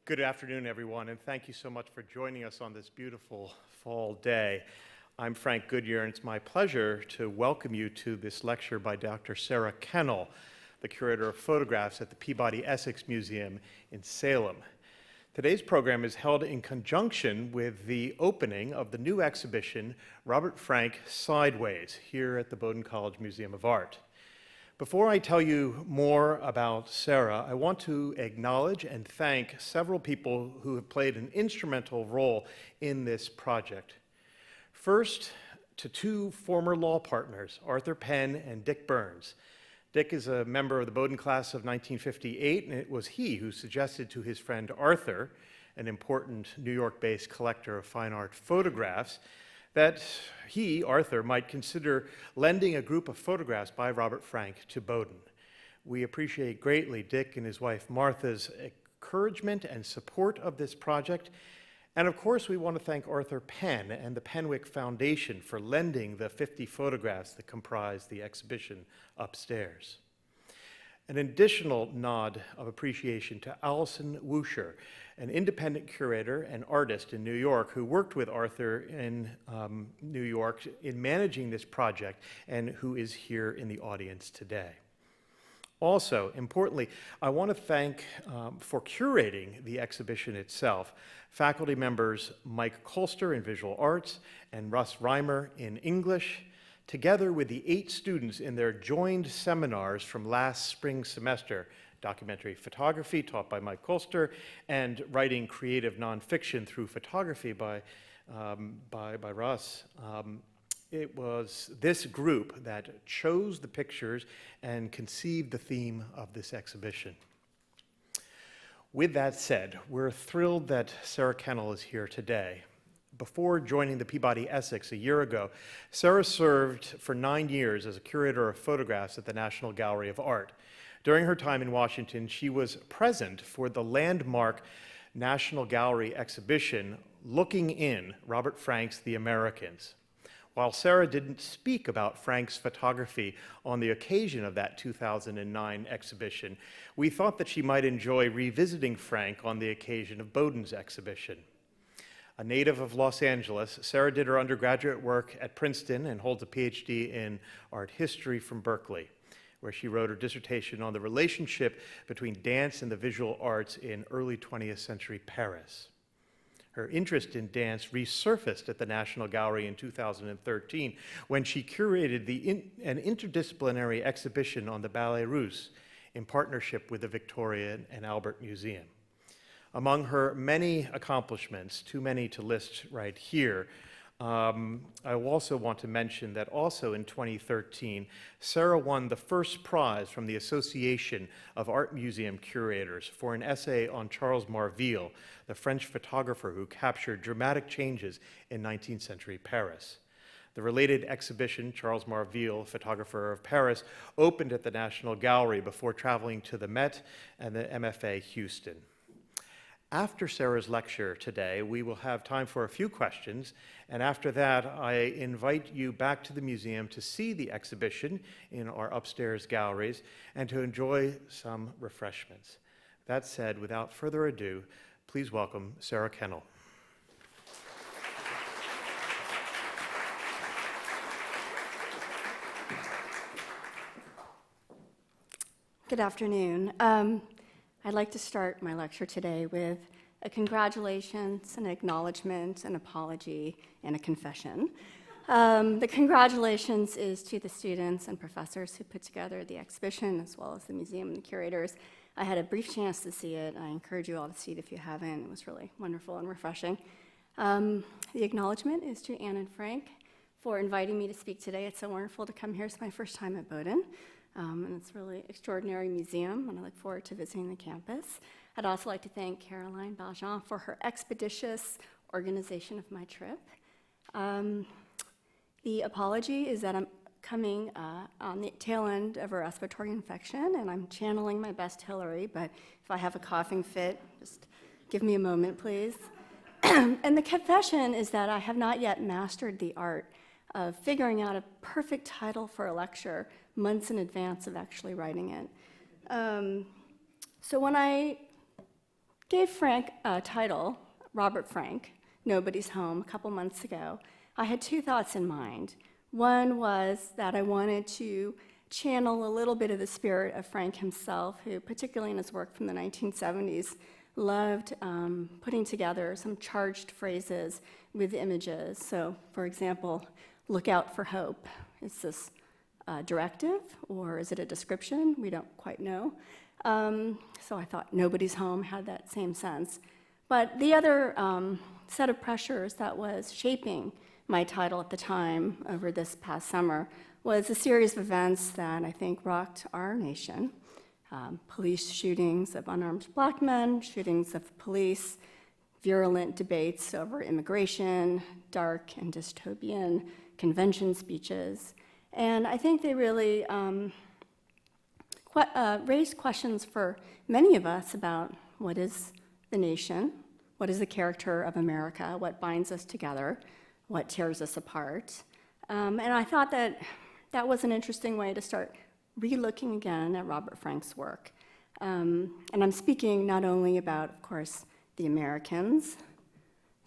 Good afternoon, everyone, and thank you so much for joining us on this beautiful fall day. I'm Frank Goodyear, and it's my pleasure to welcome you to this lecture by Dr. Sarah Kennel, the curator of photographs at the Peabody Essex Museum in Salem. Today's program is held in conjunction with the opening of the new exhibition, Robert Frank Sideways, here at the Bowdoin College Museum of Art. Before I tell you more about Sarah, I want to acknowledge and thank several people who have played an instrumental role in this project. First, to two former law partners, Arthur Penn and Dick Burns. Dick is a member of the Bowdoin class of 1958, and it was he who suggested to his friend Arthur, an important New York-based collector of fine art photographs, that he, Arthur, might consider lending a group of photographs by Robert Frank to Bowdoin. We appreciate greatly Dick and his wife Martha's encouragement and support of this project. And of course, we want to thank Arthur Penn and the Penwick Foundation for lending the 50 photographs that comprise the exhibition upstairs. An additional nod of appreciation to Allison Wuscher, an independent curator and artist in New York who worked with Arthur in New York in managing this project and who is here in the audience today. Also, importantly, I want to thank, for curating the exhibition itself, faculty members Mike Colster in visual arts and Russ Reimer in English, together with the 8 students in their joined seminars from last spring semester, documentary photography taught by Mike Colster and writing creative nonfiction through photography by Russ. It was this group that chose the pictures and conceived the theme of this exhibition. With that said, we're thrilled that Sarah Kennel is here today. Before joining the Peabody Essex a year ago, Sarah served for 9 years as a curator of photographs at the National Gallery of Art. During her time in Washington, she was present for the landmark National Gallery exhibition, Looking In, Robert Frank's The Americans. While Sarah didn't speak about Frank's photography on the occasion of that 2009 exhibition, we thought that she might enjoy revisiting Frank on the occasion of Bowdoin's exhibition. A native of Los Angeles, Sarah did her undergraduate work at Princeton and holds a PhD in art history from Berkeley, where she wrote her dissertation on the relationship between dance and the visual arts in early 20th century Paris. Her interest in dance resurfaced at the National Gallery in 2013 when she curated an interdisciplinary exhibition on the Ballet Russe in partnership with the Victoria and Albert Museum. Among her many accomplishments, too many to list right here, I also want to mention that also in 2013, Sarah won the first prize from the Association of Art Museum Curators for an essay on Charles Marville, the French photographer who captured dramatic changes in 19th century Paris. The related exhibition, Charles Marville, Photographer of Paris, opened at the National Gallery before traveling to the Met and the MFA Houston. After Sarah's lecture today, we will have time for a few questions, and after that, I invite you back to the museum to see the exhibition in our upstairs galleries and to enjoy some refreshments. That said, without further ado, please welcome Sarah Kennel. Good afternoon. I'd like to start my lecture today with a congratulations, an acknowledgement, an apology, and a confession. The congratulations is to the students and professors who put together the exhibition, as well as the museum and the curators. I had a brief chance to see it. I encourage you all to see it if you haven't. It was really wonderful and refreshing. The acknowledgement is to Anne and Frank for inviting me to speak today. It's so wonderful to come here. It's my first time at Bowdoin. And it's a really extraordinary museum, and I look forward to visiting the campus. I'd also like to thank Caroline Baljean for her expeditious organization of my trip. The apology is that I'm coming on the tail end of a respiratory infection, and I'm channeling my best Hillary, but if I have a coughing fit, just give me a moment, please. And the confession is that I have not yet mastered the art of figuring out a perfect title for a lecture months in advance of actually writing it. So when I gave Frank a title, Robert Frank, Nobody's Home, a couple months ago, I had two thoughts in mind. One was that I wanted to channel a little bit of the spirit of Frank himself, who, particularly in his work from the 1970s, loved putting together some charged phrases with images. So, for example, look out for hope. Is this a directive or is it a description? We don't quite know. So I thought Nobody's Home had that same sense. But the other set of pressures that was shaping my title at the time over this past summer was a series of events that I think rocked our nation. Police shootings of unarmed black men, shootings of police, virulent debates over immigration, dark and dystopian convention speeches. And I think they really raised questions for many of us about what is the nation, what is the character of America, what binds us together, what tears us apart. And I thought that that was an interesting way to start re-looking again at Robert Frank's work. And I'm speaking not only about, of course, The Americans,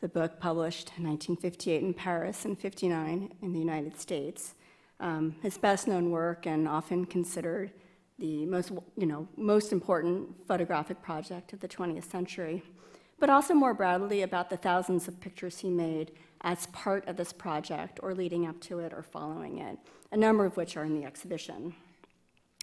the book published in 1958 in Paris and 59 in the United States, his best-known work and often considered the most important photographic project of the 20th century, but also more broadly about the thousands of pictures he made as part of this project or leading up to it or following it, a number of which are in the exhibition.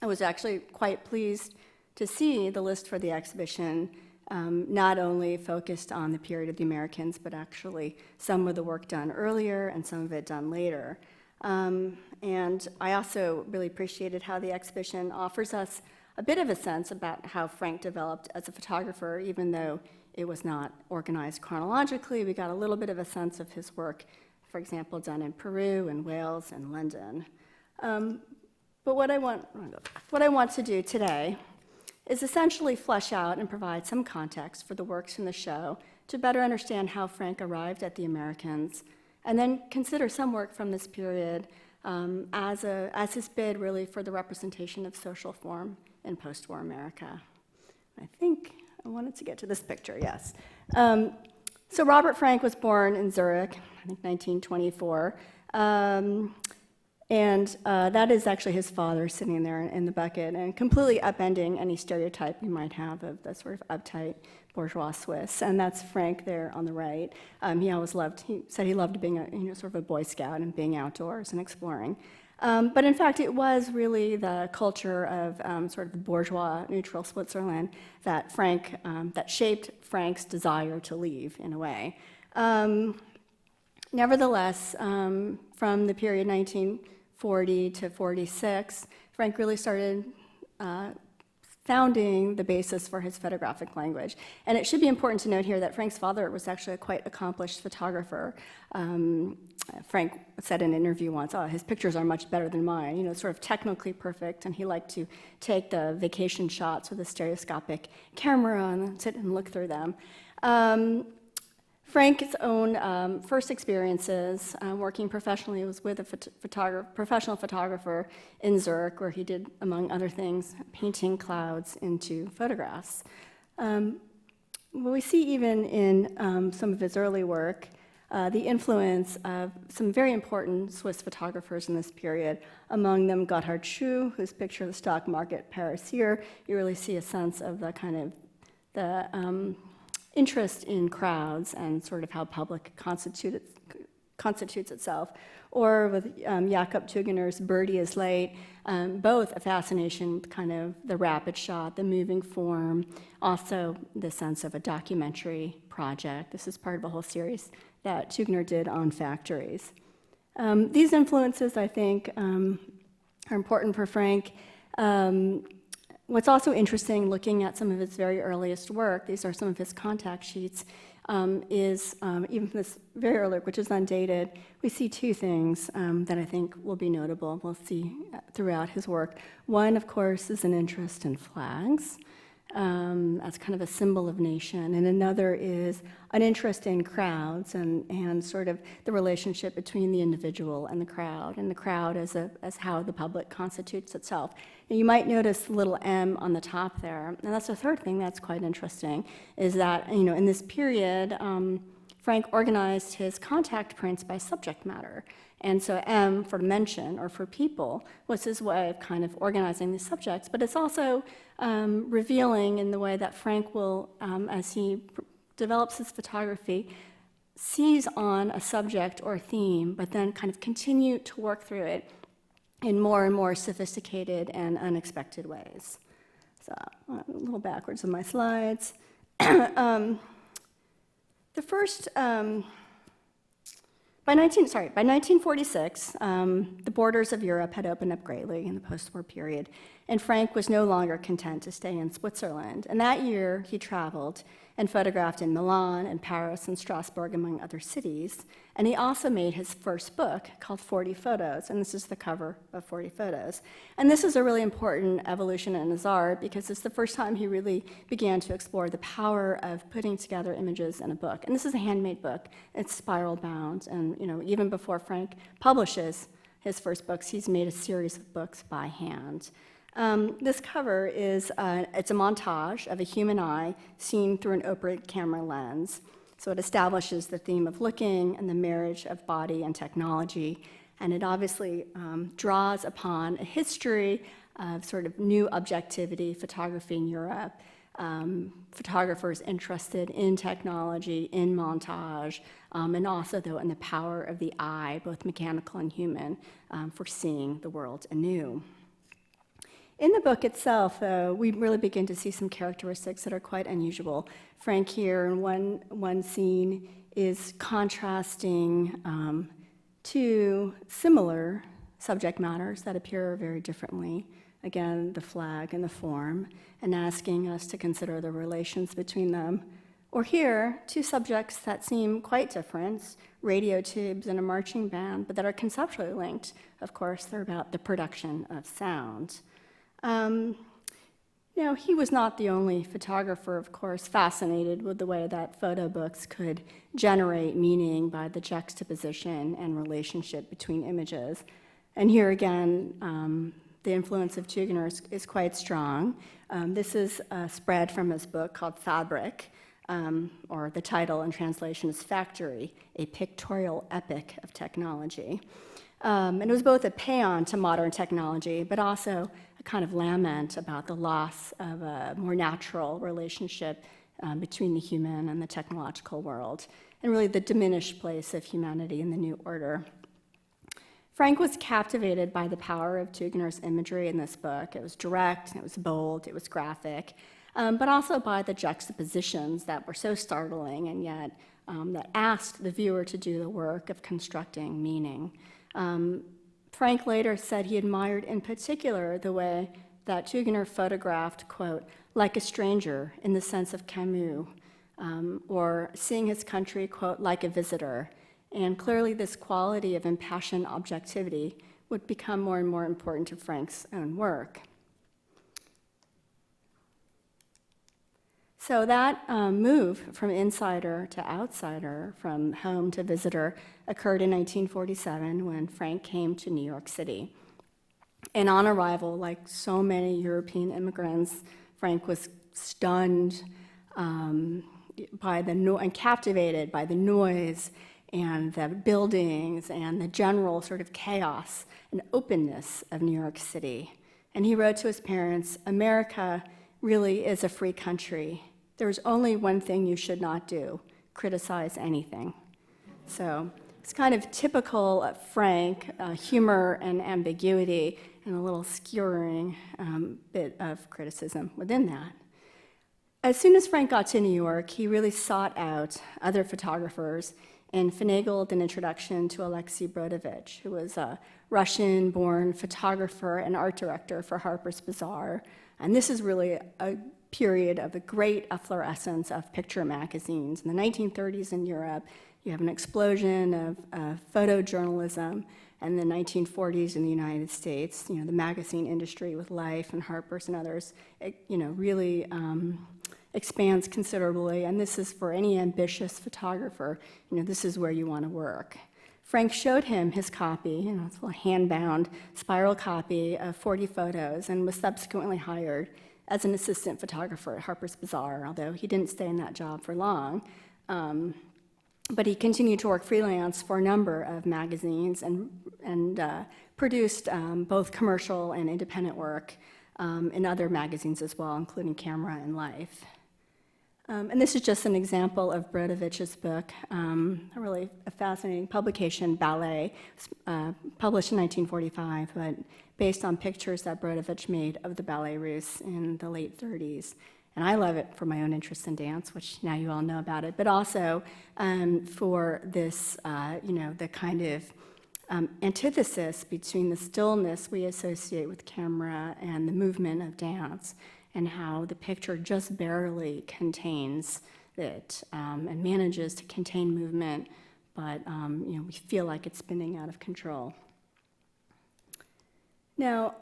I was actually quite pleased to see the list for the exhibition not only focused on the period of the Americans, but actually some of the work done earlier and some of it done later. And I also really appreciated how the exhibition offers us a bit of a sense about how Frank developed as a photographer, even though it was not organized chronologically. We got a little bit of a sense of his work, for example, done in Peru and Wales and London. But what I want to do today is essentially flesh out and provide some context for the works in the show to better understand how Frank arrived at the Americans, and then consider some work from this period as his bid really for the representation of social form in post-war America. I think I wanted to get to this picture, yes. So Robert Frank was born in Zurich, I think 1924. And that is actually his father sitting there in the bucket and completely upending any stereotype you might have of the sort of uptight bourgeois Swiss. And that's Frank there on the right. He said he loved being sort of a Boy Scout and being outdoors and exploring. But in fact, it was really the culture of sort of the bourgeois neutral Switzerland that shaped Frank's desire to leave in a way. Nevertheless, from the period 1940 to 46, Frank really started founding the basis for his photographic language. And it should be important to note here that Frank's father was actually a quite accomplished photographer. Frank said in an interview once, his pictures are much better than mine, sort of technically perfect, and he liked to take the vacation shots with a stereoscopic camera and sit and look through them. Frank's own first experiences working professionally was with a professional photographer in Zurich, where he did, among other things, painting clouds into photographs. We see even in some of his early work the influence of some very important Swiss photographers in this period, among them Gotthard Schuh, whose picture of the stock market Paris here, you really see a sense of the kind of the interest in crowds and sort of how public constitutes itself, or with Jakob Tugener's Birdie is Late, both a fascination with kind of the rapid shot, the moving form, also the sense of a documentary project. This is part of a whole series that Tugener did on factories. These influences, I think, are important for Frank. What's also interesting, looking at some of his very earliest work, these are some of his contact sheets, is even from this very early work, which is undated, we see two things that I think will be notable. We'll see throughout his work. One, of course, is an interest in flags. as kind of a symbol of nation, and another is an interest in crowds and sort of the relationship between the individual and the crowd as how the public constitutes itself. Now, you might notice the little M on the top there, and that's the third thing that's quite interesting, is that, in this period, Frank organized his contact prints by subject matter. And so M for mention or for people was his way of kind of organizing these subjects, but it's also revealing in the way that Frank will, as he develops his photography, seize on a subject or a theme, but then kind of continue to work through it in more and more sophisticated and unexpected ways. So a little backwards in my slides. The first, by 1946, the borders of Europe had opened up greatly in the post-war period, and Frank was no longer content to stay in Switzerland. And that year, he traveled and photographed in Milan and Paris and Strasbourg, among other cities. And he also made his first book called 40 Photos, and this is the cover of 40 Photos. And this is a really important evolution in his art because it's the first time he really began to explore the power of putting together images in a book. And this is a handmade book. It's spiral bound, and even before Frank publishes his first books, he's made a series of books by hand. This cover is it's a montage of a human eye seen through an open camera lens. So it establishes the theme of looking and the marriage of body and technology. And it obviously draws upon a history of sort of new objectivity photography in Europe, photographers interested in technology, in montage, and also, though, in the power of the eye, both mechanical and human, for seeing the world anew. In the book itself, though, we really begin to see some characteristics that are quite unusual. Frank here in one scene is contrasting two similar subject matters that appear very differently. Again, the flag and the form, and asking us to consider the relations between them. Or here, two subjects that seem quite different, radio tubes and a marching band, but that are conceptually linked. Of course, they're about the production of sound. He was not the only photographer, of course, fascinated with the way that photo books could generate meaning by the juxtaposition and relationship between images. And here again, the influence of Tugner is quite strong. This is a spread from his book called Fabric, or the title in translation is Factory, a Pictorial Epic of Technology. And it was both a paean to modern technology, but also a kind of lament about the loss of a more natural relationship between the human and the technological world, and really the diminished place of humanity in the new order. Frank was captivated by the power of Tugner's imagery in this book. It was direct, it was bold, it was graphic, but also by the juxtapositions that were so startling and yet that asked the viewer to do the work of constructing meaning. Frank later said he admired in particular the way that Tugner photographed, quote, like a stranger in the sense of Camus, or seeing his country, quote, like a visitor. And clearly this quality of impassioned objectivity would become more and more important to Frank's own work. So that move from insider to outsider, from home to visitor, occurred in 1947 when Frank came to New York City. And on arrival, like so many European immigrants, Frank was stunned by and captivated by the noise and the buildings and the general sort of chaos and openness of New York City. And he wrote to his parents, "America really is a free country. There's only one thing you should not do, criticize anything." So it's kind of typical of Frank, humor and ambiguity and a little skewering bit of criticism within that. As soon as Frank got to New York, he really sought out other photographers and finagled an introduction to Alexei Brodovich, who was a Russian-born photographer and art director for Harper's Bazaar. And this is really a period of the great efflorescence of picture magazines. In the 1930s in Europe, you have an explosion of photojournalism, and the 1940s in the United States, the magazine industry with Life and Harper's and others, really expands considerably, and this is for any ambitious photographer, this is where you want to work. Frank showed him his copy, it's a hand-bound spiral copy of 40 photos, and was subsequently hired as an assistant photographer at Harper's Bazaar, although he didn't stay in that job for long. But he continued to work freelance for a number of magazines and produced both commercial and independent work in other magazines as well, including Camera and Life. And this is just an example of Brodovich's book, a fascinating publication, Ballet, published in 1945, but based on pictures that Brodovich made of the Ballet Russe in the late 30s. And I love it for my own interest in dance, which now you all know about it, but also for this, the kind of antithesis between the stillness we associate with camera and the movement of dance, and how the picture just barely contains it and manages to contain movement, but we feel like it's spinning out of control. Now,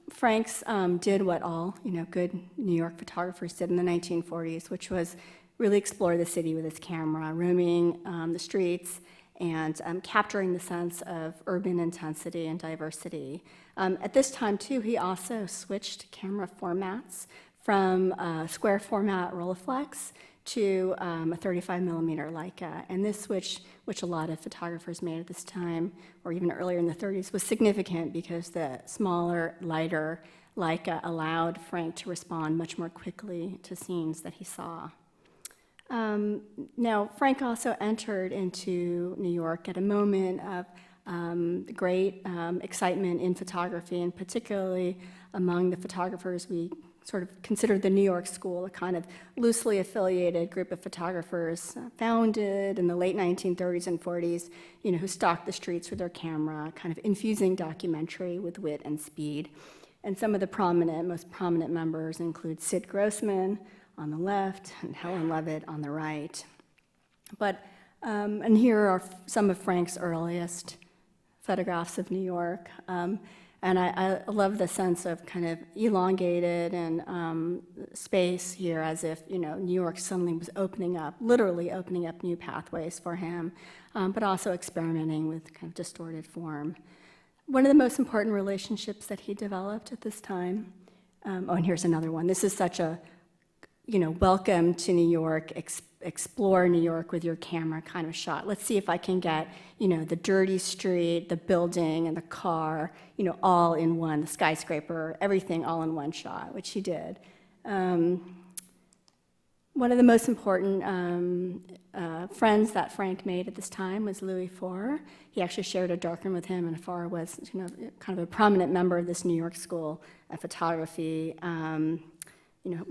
Franks did what all good New York photographers did in the 1940s, which was really explore the city with his camera, roaming the streets and capturing the sense of urban intensity and diversity. At this time, too, he also switched camera formats from square format Rolleiflex to a 35 millimeter Leica. And this switch, which a lot of photographers made at this time, or even earlier in the 30s, was significant because the smaller, lighter Leica allowed Frank to respond much more quickly to scenes that he saw. Now, Frank also entered into New York at a moment of great excitement in photography, and particularly among the photographers we sort of considered the New York School, a kind of loosely affiliated group of photographers founded in the late 1930s and 40s, who stalked the streets with their camera, kind of infusing documentary with wit and speed. And some of the most prominent members include Sid Grossman on the left and Helen Levitt on the right. But, and here are some of Frank's earliest photographs of New York. And I love the sense of kind of elongated and space here, as if New York suddenly was literally opening up new pathways for him, but also experimenting with kind of distorted form. One of the most important relationships that he developed at this time, and here's another one. This is such a welcome to New York, explore New York with your camera kind of shot. Let's see if I can get, the dirty street, the building, and the car, all in one, the skyscraper, everything all in one shot, which he did. One of the most important friends that Frank made at this time was Louis Faure. He actually shared a darkroom with him, and Faure was, kind of a prominent member of this New York School of photography.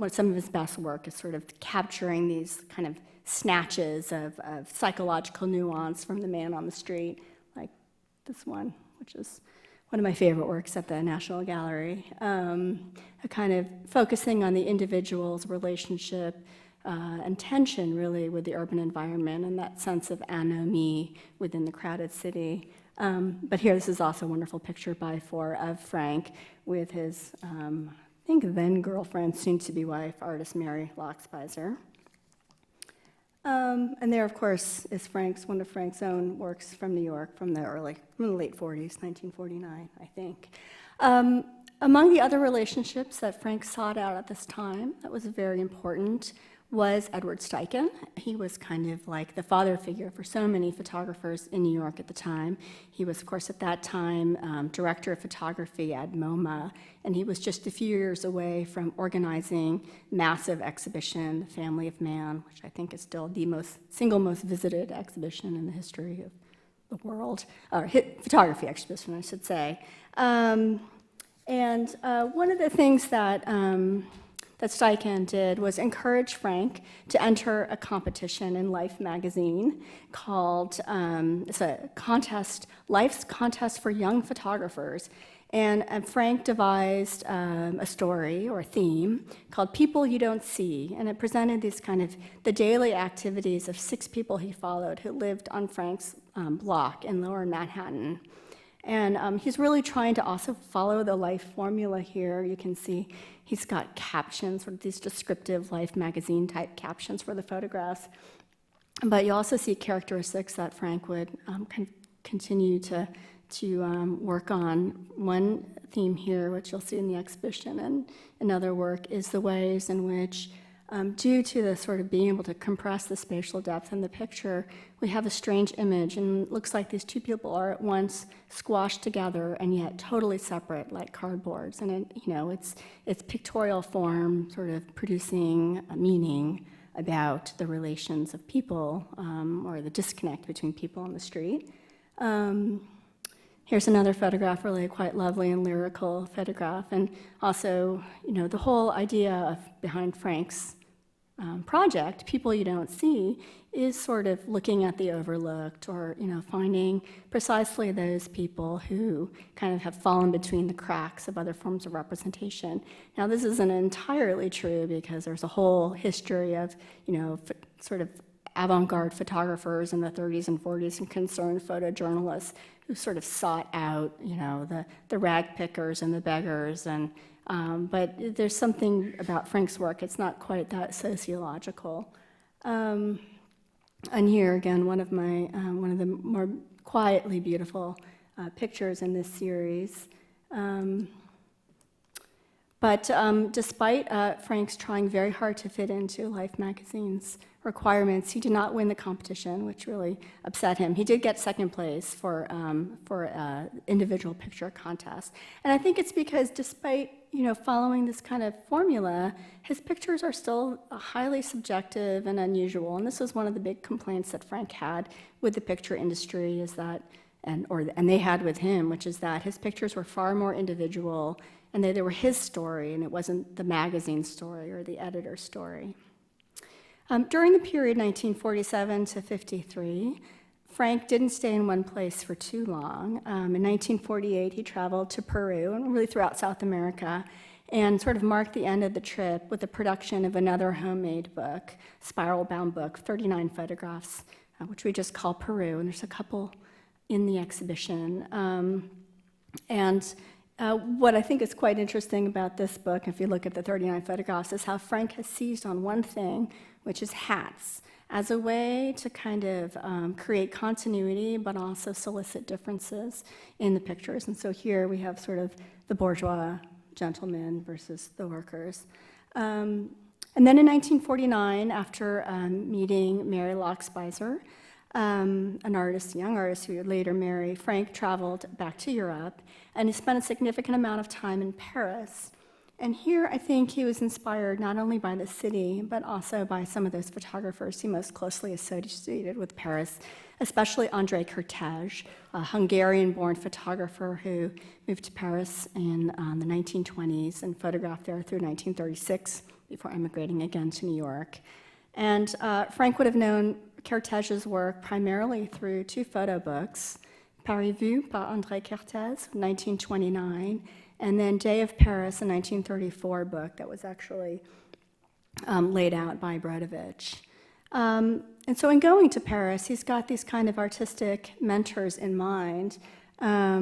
Some of his best work is sort of capturing these kind of snatches of psychological nuance from the man on the street, like this one, which is one of my favorite works at the National Gallery, a kind of focusing on the individual's relationship and tension, really, with the urban environment and that sense of anomie within the crowded city. But here, this is also a wonderful picture by Faure of Frank with his I think then-girlfriend, soon-to-be wife, artist Mary Lochspizer. And there, of course, is one of Frank's own works from New York from the late 40s, 1949, I think. Among the other relationships that Frank sought out at this time that was very important was Edward Steichen. He was kind of like the father figure for so many photographers in New York at the time. He was, of course, at that time, director of photography at MoMA, and he was just a few years away from organizing massive exhibition, The Family of Man, which I think is still the single most visited exhibition in the history of the world, or photography exhibition, I should say. And one of the things that Steichen did was encourage Frank to enter a competition in Life magazine called, it's a contest, Life's Contest for Young Photographers. And Frank devised a story or a theme called People You Don't See. And it presented these kind of the daily activities of 6 people he followed who lived on Frank's block in Lower Manhattan. And he's really trying to also follow the life formula here. You can see he's got captions, sort of these descriptive Life magazine type captions for the photographs. But you also see characteristics that Frank would continue to work on. One theme here, which you'll see in the exhibition and another work, is the ways in which, due to the sort of being able to compress the spatial depth in the picture, we have a strange image, and it looks like these two people are at once squashed together and yet totally separate, like cardboards. And it's pictorial form, sort of producing a meaning about the relations of people, or the disconnect between people on the street. Here's another photograph, really quite lovely and lyrical photograph. And also, the whole idea behind Frank's project, People You Don't See, is sort of looking at the overlooked, or finding precisely those people who kind of have fallen between the cracks of other forms of representation. Now, this isn't entirely true, because there's a whole history of sort of avant-garde photographers in the 30s and 40s and concerned photojournalists who sort of sought out the rag pickers and the beggars, and but there's something about Frank's work, it's not quite that sociological. And here again, one of the more quietly beautiful pictures in this series. But despite Frank's trying very hard to fit into Life magazine's requirements, he did not win the competition, which really upset him. He did get second place for individual picture contest. And I think it's because despite following this kind of formula, his pictures are still highly subjective and unusual. And this was one of the big complaints that Frank had with the picture industry, is that, and they had with him, which is that his pictures were far more individual, and they were his story, and it wasn't the magazine story or the editor's story. During the period 1947 to 53, Frank didn't stay in one place for too long. In 1948, he traveled to Peru and really throughout South America, and sort of marked the end of the trip with the production of another homemade book, spiral-bound book, 39 photographs, which we just call Peru, and there's a couple in the exhibition. What I think is quite interesting about this book, if you look at the 39 photographs, is how Frank has seized on one thing, which is hats, as a way to kind of create continuity, but also solicit differences in the pictures. And so here we have sort of the bourgeois gentleman versus the workers. And then in 1949, after meeting Mary Lochspizer, an artist, a young artist who would later marry, Frank traveled back to Europe, and he spent a significant amount of time in Paris. And here I think he was inspired not only by the city, but also by some of those photographers he most closely associated with Paris, especially André Kertész, a Hungarian-born photographer who moved to Paris in the 1920s and photographed there through 1936 before emigrating again to New York. And Frank would have known Kertész's work primarily through two photo books, Paris Vu by André Kertész, 1929, and then Day of Paris, a 1934 book that was actually laid out by Brodovich. And so in going to Paris, he's got these kind of artistic mentors in mind. I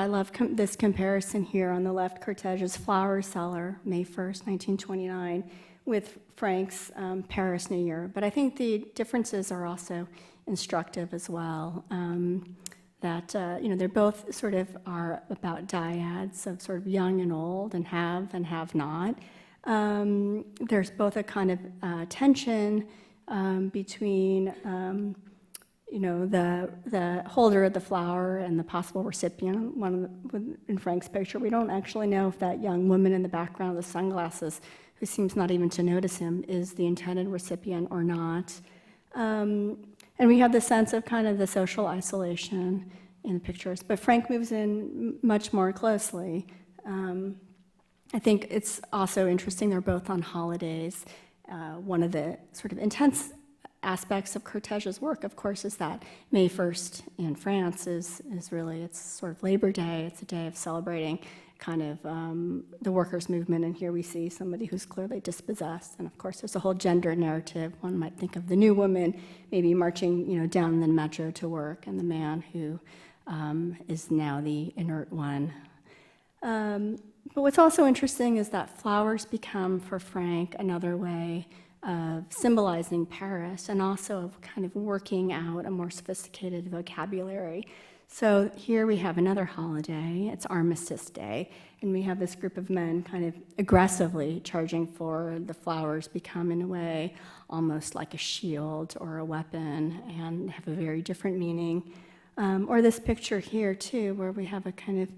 love this comparison here on the left, Kertész's Flower Cellar, May 1st, 1929, with Frank's Paris New Year. But I think the differences are also instructive as well. They're both sort of are about dyads of sort of young and old and have not. There's both a kind of tension between the holder of the flower and the possible recipient. In Frank's picture, we don't actually know if that young woman in the background with the sunglasses, who seems not even to notice him, is the intended recipient or not. And we have the sense of kind of the social isolation in the pictures, but Frank moves in much more closely. I think it's also interesting, they're both on holidays. One of the sort of intense aspects of Kertész's work, of course, is that May 1st in France is really, it's sort of Labor Day. It's a day of celebrating kind of the workers' movement, and here we see somebody who's clearly dispossessed. And of course, there's a whole gender narrative. One might think of the new woman maybe marching, down the metro to work, and the man who is now the inert one. But what's also interesting is that flowers become, for Frank, another way of symbolizing Paris and also of kind of working out a more sophisticated vocabulary. So here we have another holiday, it's Armistice Day, and we have this group of men kind of aggressively charging forward. The flowers become, in a way, almost like a shield or a weapon and have a very different meaning. Or this picture here, too, where we have a kind of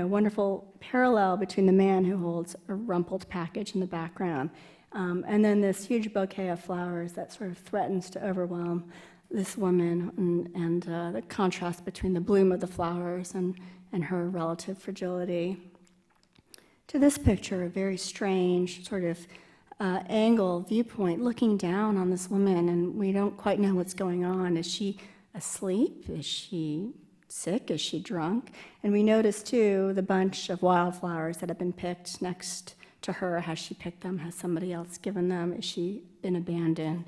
wonderful parallel between the man who holds a rumpled package in the background, and then this huge bouquet of flowers that sort of threatens to overwhelm this woman, and the contrast between the bloom of the flowers and her relative fragility. To this picture, a very strange sort of angle, viewpoint, looking down on this woman, and we don't quite know what's going on. Is she asleep? Is she sick? Is she drunk? And we notice, too, the bunch of wildflowers that have been picked next to her. Has she picked them? Has somebody else given them? Has she been abandoned?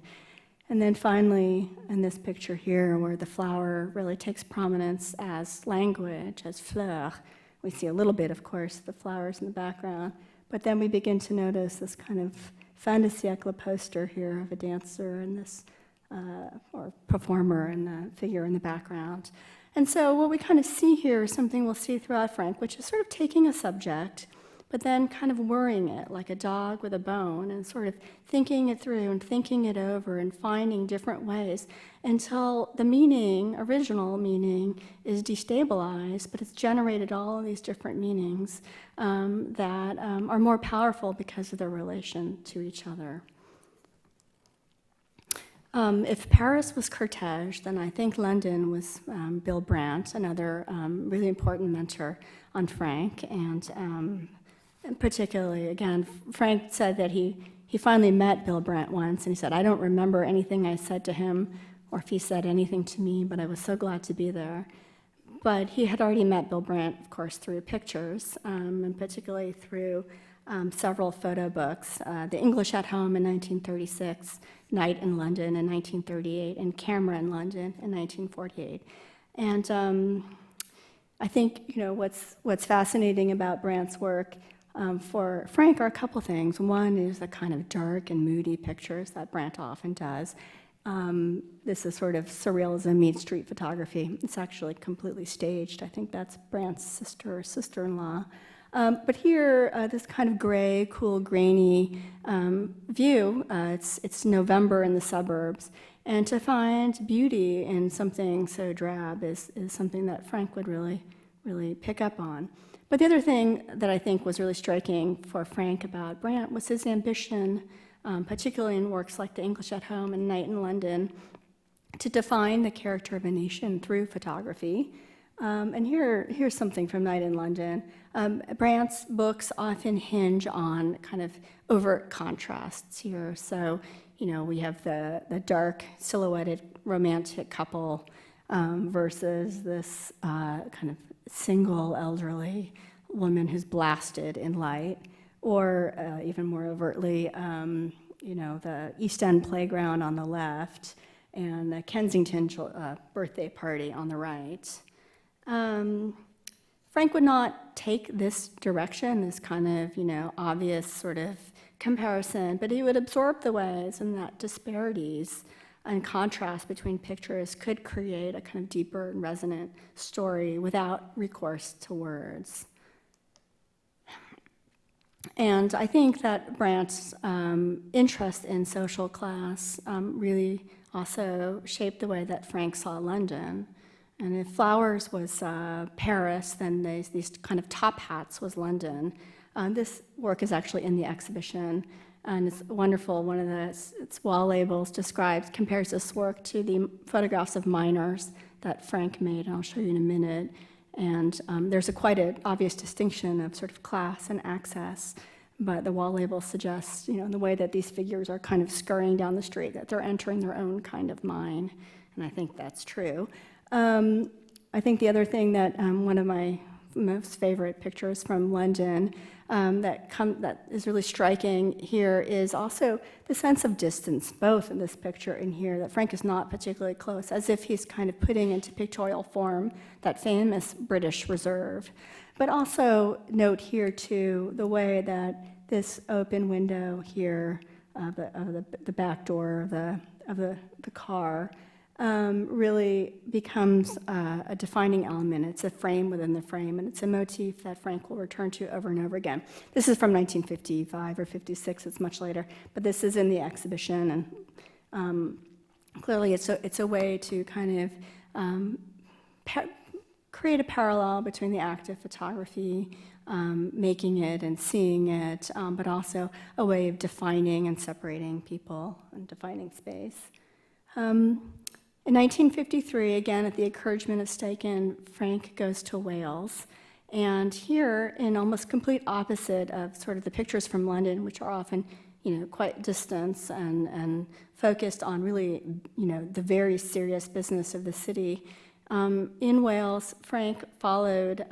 And then finally, in this picture here, where the flower really takes prominence as language, as fleur, we see a little bit, of course, the flowers in the background, but then we begin to notice this kind of fin de siècle poster here of a dancer and this, or performer and the figure in the background. And so what we kind of see here is something we'll see throughout Frank, which is sort of taking a subject, but then kind of worrying it like a dog with a bone and sort of thinking it through and thinking it over and finding different ways until the meaning, original meaning, is destabilized, but it's generated all of these different meanings that are more powerful because of their relation to each other. If Paris was cortege, then I think London was Bill Brandt, another really important mentor on Frank, and particularly, again, Frank said that he finally met Bill Brandt once, and he said, I don't remember anything I said to him or if he said anything to me, but I was so glad to be there. But he had already met Bill Brandt, of course, through pictures, and particularly through several photo books, The English at Home in 1936, Night in London in 1938, and Camera in London in 1948. And I think what's fascinating about Brandt's work for Frank are a couple things. One is the kind of dark and moody pictures that Brandt often does. This is sort of surrealism meets street photography. It's actually completely staged. I think that's Brandt's sister or sister-in-law. But here, this kind of gray, cool, grainy view, it's November in the suburbs, and to find beauty in something so drab is something that Frank would really, really pick up on. But the other thing that I think was really striking for Frank about Brandt was his ambition, particularly in works like The English at Home and Night in London, to define the character of a nation through photography. And here's something from Night in London. Brandt's books often hinge on kind of overt contrasts here. So, we have the dark, silhouetted romantic couple versus this kind of single elderly woman who's blasted in light, or even more overtly, the East End playground on the left and the Kensington birthday party on the right. Frank would not take this direction, this kind of, obvious sort of comparison, but he would absorb the ways and that disparities and contrast between pictures could create a kind of deeper and resonant story without recourse to words. And I think that Brandt's interest in social class really also shaped the way that Frank saw London. And if flowers was Paris, then these kind of top hats was London. This work is actually in the exhibition, and it's wonderful. One of its wall labels compares this work to the photographs of miners that Frank made, and I'll show you in a minute. And there's quite an obvious distinction of sort of class and access, but the wall label suggests, the way that these figures are kind of scurrying down the street, that they're entering their own kind of mine, and I think that's true. I think the other thing that one of my most favorite pictures from London that is really striking here is also the sense of distance, both in this picture and here, that Frank is not particularly close, as if he's kind of putting into pictorial form that famous British reserve. But also note here, too, the way that this open window here, the back door of the car, really becomes a defining element. It's a frame within the frame, and it's a motif that Frank will return to over and over again. This is from 1955 or 56, it's much later, but this is in the exhibition, and clearly it's a way to kind of create a parallel between the act of photography, making it and seeing it, but also a way of defining and separating people and defining space. In 1953, again, at the encouragement of Steichen, Frank goes to Wales. And here, in almost complete opposite of sort of the pictures from London, which are often, quite distant and focused on really, the very serious business of the city, in Wales, Frank followed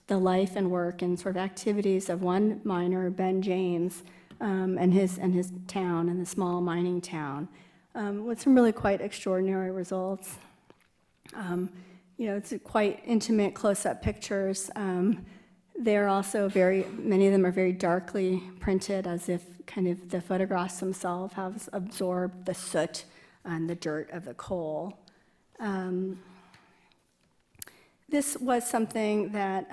the life and work and sort of activities of one miner, Ben James, and his town, and the small mining town. With some really quite extraordinary results. It's quite intimate close-up pictures. They're also many of them are very darkly printed, as if kind of the photographs themselves have absorbed the soot and the dirt of the coal. This was something that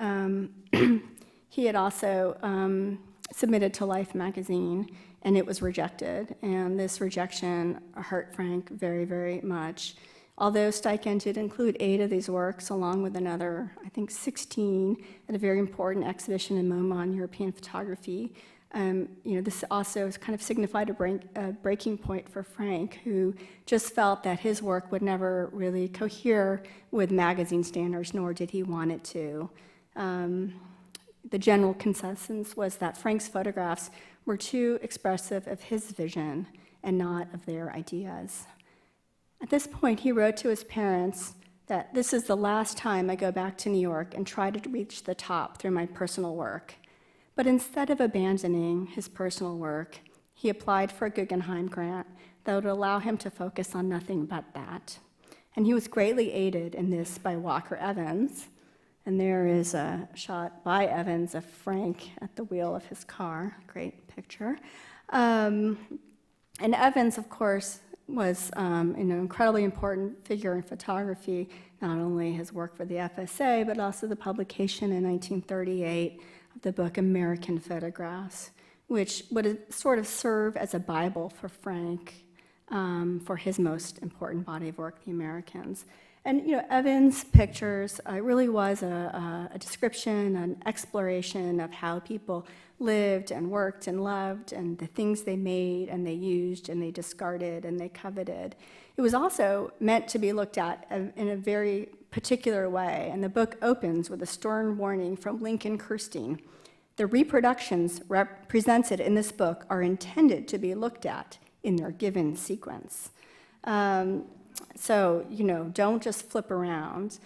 he had also submitted to Life magazine, and it was rejected, and this rejection hurt Frank very, very much. Although Steichen did include 8 of these works, along with another, I think 16, at a very important exhibition in MoMA on European photography, this also kind of signified a breaking point for Frank, who just felt that his work would never really cohere with magazine standards, nor did he want it to. The general consensus was that Frank's photographs were too expressive of his vision and not of their ideas. At this point, he wrote to his parents that this is the last time I go back to New York and try to reach the top through my personal work. But instead of abandoning his personal work, he applied for a Guggenheim grant that would allow him to focus on nothing but that. And he was greatly aided in this by Walker Evans. And there is a shot by Evans of Frank at the wheel of his car. Great picture. And Evans, of course, was an incredibly important figure in photography, not only his work for the FSA, but also the publication in 1938 of the book American Photographs, which would sort of serve as a Bible for Frank for his most important body of work, The Americans. And Evans' pictures really was a description, an exploration of how people lived and worked and loved, and the things they made and they used and they discarded and they coveted. It was also meant to be looked at in a very particular way, and the book opens with a stern warning from Lincoln Kirstein. The reproductions represented in this book are intended to be looked at in their given sequence. So, don't just flip around.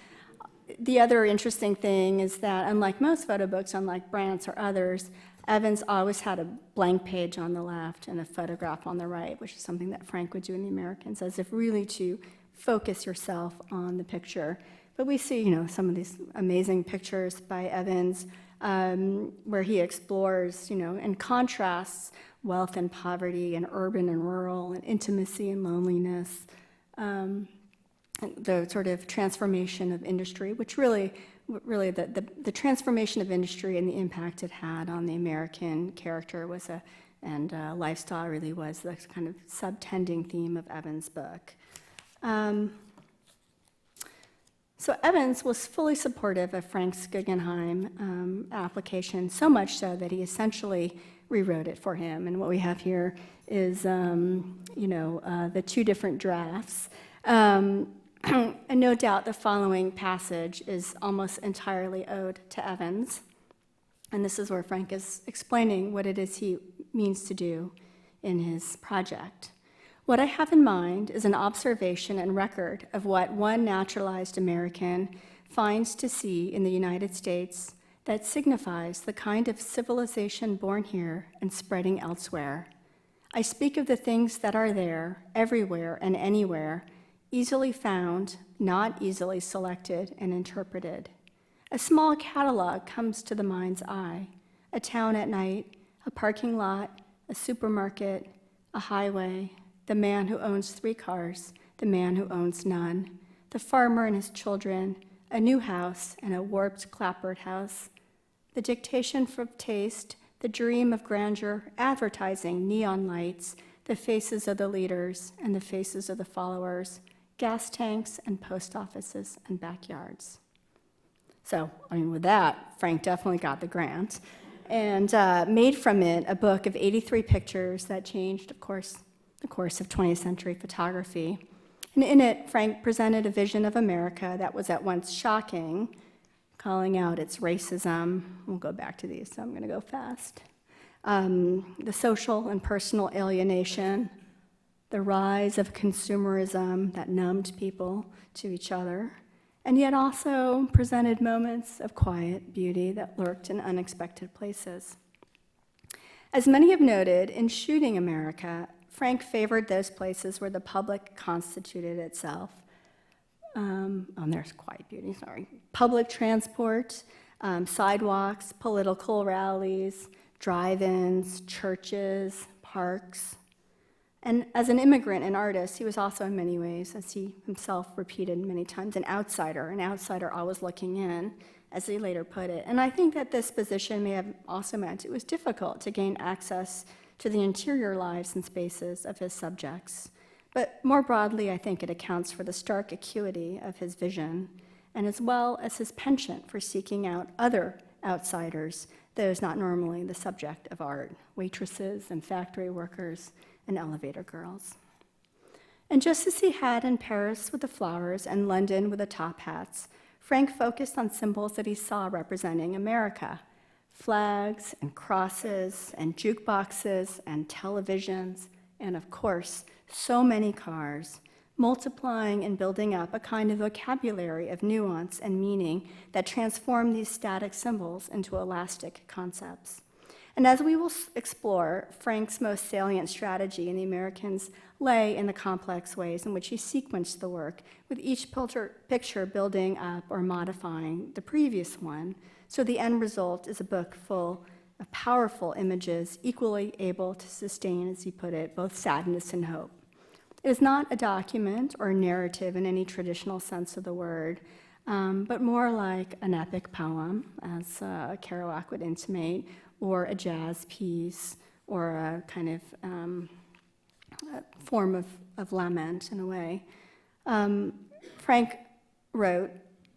The other interesting thing is that, unlike most photo books, unlike Brandt's or others, Evans always had a blank page on the left and a photograph on the right, which is something that Frank would do in The Americans, as if really to focus yourself on the picture. But we see, some of these amazing pictures by Evans where he explores, and contrasts wealth and poverty and urban and rural and intimacy and loneliness. The sort of transformation of industry, which really the transformation of industry and the impact it had on the American character and lifestyle really was the kind of subtending theme of Evans' book. So Evans was fully supportive of Frank's Guggenheim application, so much so that he essentially rewrote it for him. And what we have here is, the 2 different drafts. And no doubt the following passage is almost entirely owed to Evans. And this is where Frank is explaining what it is he means to do in his project. What I have in mind is an observation and record of what one naturalized American finds to see in the United States that signifies the kind of civilization born here and spreading elsewhere. I speak of the things that are there, everywhere and anywhere, easily found, not easily selected and interpreted. A small catalog comes to the mind's eye: a town at night, a parking lot, a supermarket, a highway, the man who owns 3 cars, the man who owns none, the farmer and his children, a new house and a warped clapboard house, the dictation for taste, the dream of grandeur, advertising, neon lights, the faces of the leaders and the faces of the followers, gas tanks and post offices and backyards. So, with that, Frank definitely got the grant and made from it a book of 83 pictures that changed, of course, the course of 20th century photography. And in it, Frank presented a vision of America that was at once shocking, calling out its racism. We'll go back to these, so I'm going to go fast. The social and personal alienation, the rise of consumerism that numbed people to each other, and yet also presented moments of quiet beauty that lurked in unexpected places. As many have noted, in shooting America, Frank favored those places where the public constituted itself. There's quiet beauty, sorry. Public transport, sidewalks, political rallies, drive-ins, churches, parks. And as an immigrant and artist, he was also in many ways, as he himself repeated many times, an outsider always looking in, as he later put it. And I think that this position may have also meant it was difficult to gain access to the interior lives and spaces of his subjects. But more broadly, I think it accounts for the stark acuity of his vision, and as well as his penchant for seeking out other outsiders, those not normally the subject of art, waitresses and factory workers and elevator girls. And just as he had in Paris with the flowers and London with the top hats, Frank focused on symbols that he saw representing America: flags and crosses and jukeboxes and televisions, and of course, so many cars, multiplying and building up a kind of vocabulary of nuance and meaning that transformed these static symbols into elastic concepts. And as we will explore, Frank's most salient strategy in the Americans lay in the complex ways in which he sequenced the work, with each picture building up or modifying the previous one, so the end result is a book full of powerful images, equally able to sustain, as he put it, both sadness and hope. It is not a document or a narrative in any traditional sense of the word, but more like an epic poem, as Kerouac would intimate, or a jazz piece, or a kind of a form of lament in a way. Frank wrote,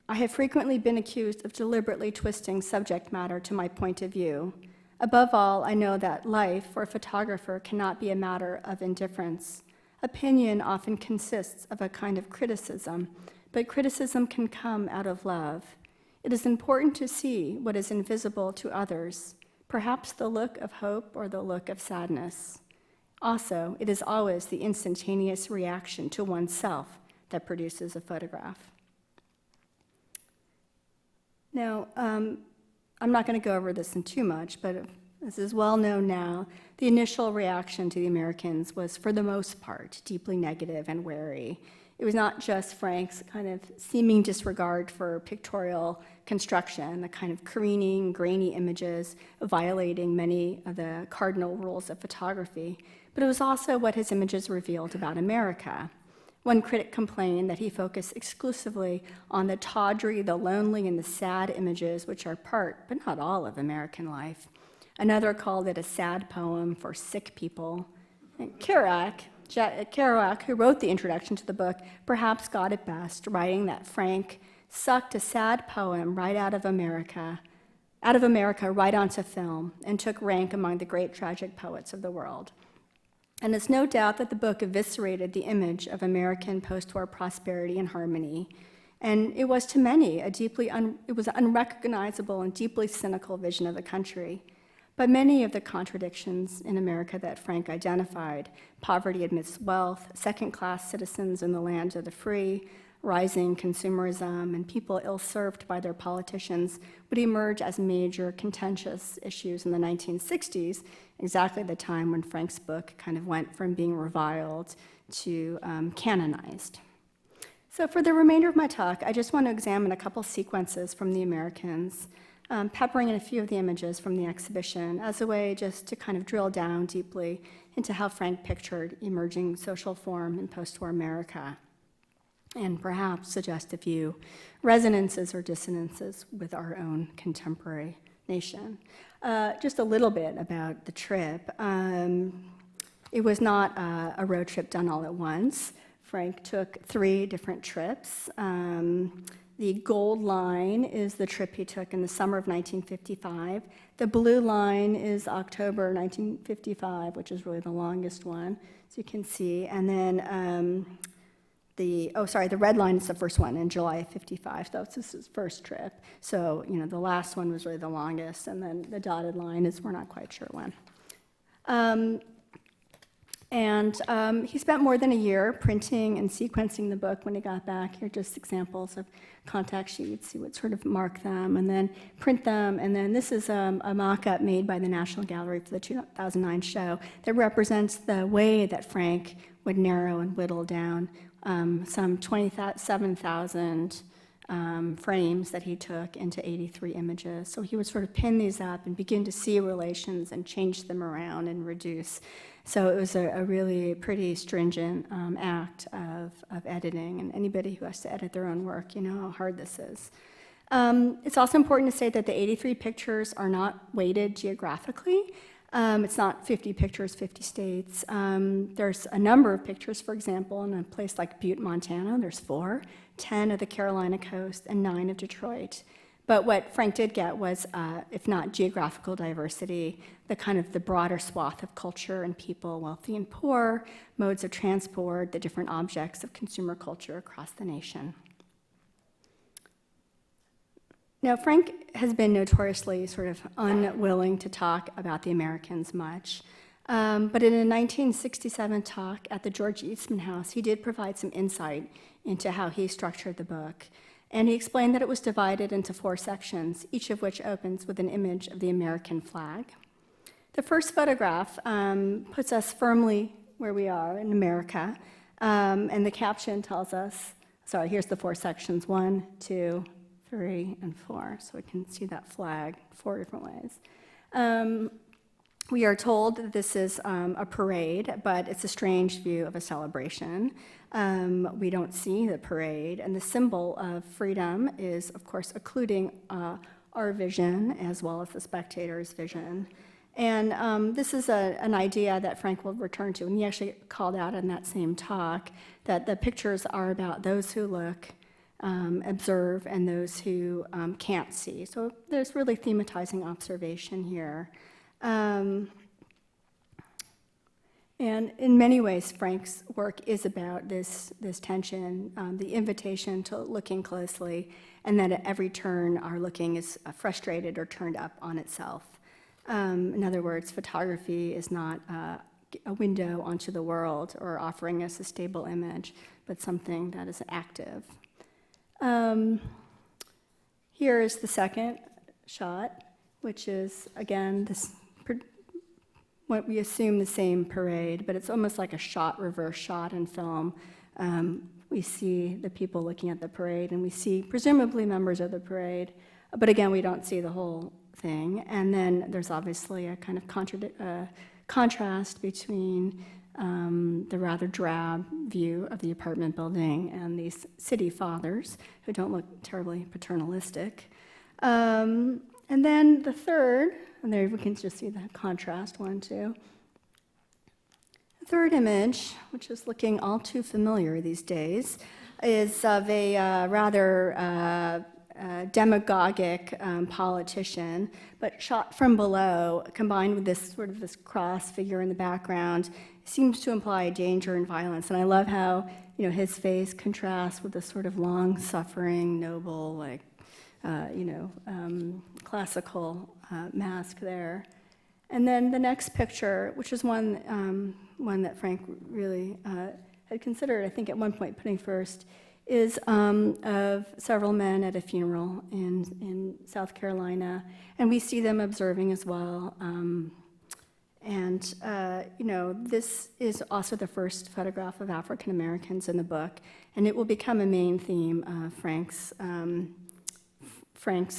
"I have frequently been accused of deliberately twisting subject matter to my point of view. Above all, I know that life for a photographer cannot be a matter of indifference. Opinion often consists of a kind of criticism, but criticism can come out of love. It is important to see what is invisible to others, perhaps the look of hope or the look of sadness. Also, it is always the instantaneous reaction to oneself that produces a photograph." Now, I'm not going to go over this in too much, but this is well known now. The initial reaction to the Americans was, for the most part, deeply negative and wary. It was not just Frank's kind of seeming disregard for pictorial construction, the kind of careening, grainy images violating many of the cardinal rules of photography, but it was also what his images revealed about America. One critic complained that he focused exclusively on the tawdry, the lonely, and the sad images, which are part, but not all, of American life. Another called it a sad poem for sick people. And Kerouac, who wrote the introduction to the book, perhaps got it best, writing that Frank sucked a sad poem right out of America right onto film, and took rank among the great tragic poets of the world. And it's no doubt that the book eviscerated the image of American post-war prosperity and harmony, and it was to many it was an unrecognizable and deeply cynical vision of the country. But many of the contradictions in America that Frank identified, poverty amidst wealth, second-class citizens in the land of the free, rising consumerism and people ill-served by their politicians would emerge as major contentious issues in the 1960s, exactly the time when Frank's book kind of went from being reviled to canonized. So for the remainder of my talk, I just want to examine a couple sequences from the Americans, peppering in a few of the images from the exhibition as a way just to kind of drill down deeply into how Frank pictured emerging social form in post-war America, and perhaps suggest a few resonances or dissonances with our own contemporary nation. Just a little bit about the trip. It was not a road trip done all at once. Frank took 3 different trips. The gold line is the trip he took in the summer of 1955. The blue line is October 1955, which is really the longest one, so you can see. And then the red line is the first one in July of 55, so this is his first trip. So, the last one was really the longest, and then the dotted line is we're not quite sure when. He spent more than a year printing and sequencing the book when he got back. Here are just examples of contact sheets. He would sort of mark them and then print them. And then this is a mock-up made by the National Gallery for the 2009 show that represents the way that Frank would narrow and whittle down some 27,000 frames that he took into 83 images. So he would sort of pin these up and begin to see relations and change them around and reduce. So it was a really pretty stringent act of editing, and anybody who has to edit their own work, you know how hard this is. It's also important to say that the 83 pictures are not weighted geographically. It's not 50 pictures, 50 states. There's a number of pictures, for example, in a place like Butte, Montana, there's 4, 10 of the Carolina coast, and 9 of Detroit. But what Frank did get was, if not geographical diversity, the broader swath of culture and people, wealthy and poor, modes of transport, the different objects of consumer culture across the nation. Now, Frank has been notoriously sort of unwilling to talk about the Americans much. But in a 1967 talk at the George Eastman House, he did provide some insight into how he structured the book. And he explained that it was divided into 4 sections, each of which opens with an image of the American flag. The first photograph puts us firmly where we are in America, and the caption tells us, here's the 4 sections, 1, 2, 3, and 4, so we can see that flag 4 different ways. We are told that this is a parade, but it's a strange view of a celebration. We don't see the parade, and the symbol of freedom is, of course, occluding our vision as well as the spectator's vision. And this is an idea that Frank will return to, and he actually called out in that same talk that the pictures are about those who look, observe, and those who can't see. So there's really thematizing observation here. And in many ways, Frank's work is about this tension, the invitation to looking closely, and that at every turn our looking is frustrated or turned up on itself. In other words, photography is not a window onto the world or offering us a stable image, but something that is active. Here is the second shot, which is, again, what we assume the same parade, but it's almost like a reverse shot in film. We see the people looking at the parade, and we see presumably members of the parade, but again, we don't see the whole thing. And then there's obviously a kind of contrast between the rather drab view of the apartment building and these city fathers who don't look terribly paternalistic. And then the third, and there we can just see the contrast, 1, 2. The third image, which is looking all too familiar these days, is of a rather demagogic politician, but shot from below, combined with this cross figure in the background, seems to imply danger and violence. And I love how his face contrasts with this sort of long-suffering, noble, classical mask there. And then the next picture, which is one that Frank really had considered, I think at one point putting first, is of several men at a funeral in South Carolina, and we see them observing as well. This is also the first photograph of African Americans in the book, and it will become a main theme of Frank's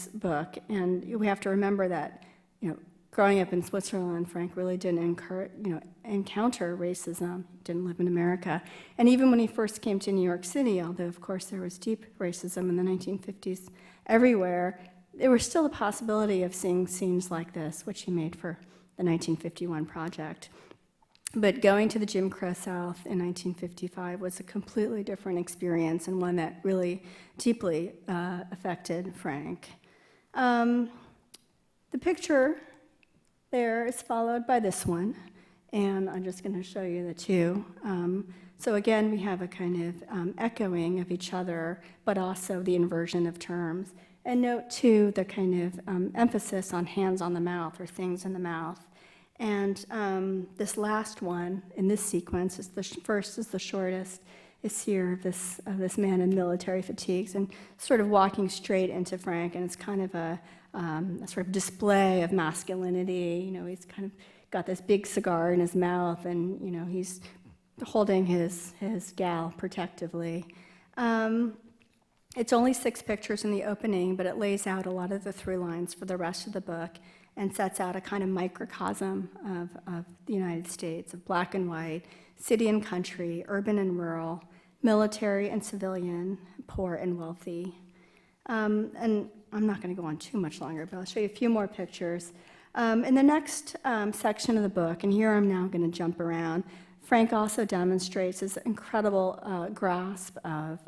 book. And we have to remember that, growing up in Switzerland, Frank really didn't encounter racism. He didn't live in America. And even when he first came to New York City, although of course there was deep racism in the 1950s everywhere, there was still a possibility of seeing scenes like this, which he made for the 1951 project. But going to the Jim Crow South in 1955 was a completely different experience, and one that really deeply affected Frank. The picture there is followed by this one, and I'm just going to show you the two. So again, we have a kind of echoing of each other, but also the inversion of terms. And note, too, the kind of emphasis on hands on the mouth, or things in the mouth. And this last one in this sequence, is first is the shortest, is here of this man in military fatigues and sort of walking straight into Frank, and it's kind of a sort of display of masculinity. He's kind of got this big cigar in his mouth, and he's holding his gal protectively. It's only 6 pictures in the opening, but it lays out a lot of the through lines for the rest of the book and sets out a kind of microcosm of the United States, of black and white, city and country, urban and rural, military and civilian, poor and wealthy. And I'm not going to go on too much longer, but I'll show you a few more pictures. In the next section of the book, and here I'm now going to jump around, Frank also demonstrates his incredible grasp of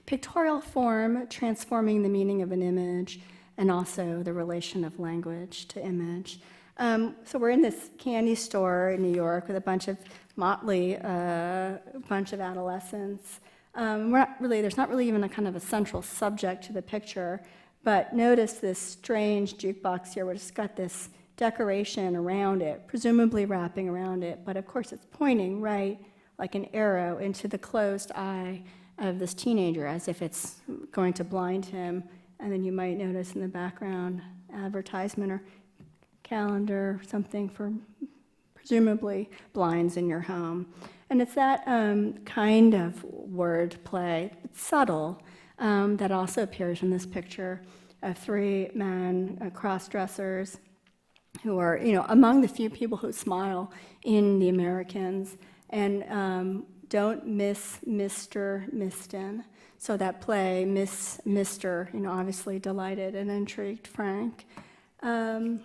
pictorial form, transforming the meaning of an image, and also the relation of language to image. So we're in this candy store in New York with a bunch of motley, bunch of adolescents. There's not really even a kind of a central subject to the picture, but notice this strange jukebox here, where it's got this decoration around it, presumably wrapping around it, but of course it's pointing right like an arrow into the closed eye of this teenager, as if it's going to blind him. And then you might notice in the background advertisement or calendar, something for presumably blinds in your home. And it's that kind of word play, it's subtle, that also appears in this picture of 3 men, cross-dressers, who are, among the few people who smile in The Americans. And don't miss Mr. Miston. So that play, Mr., obviously delighted and intrigued Frank. And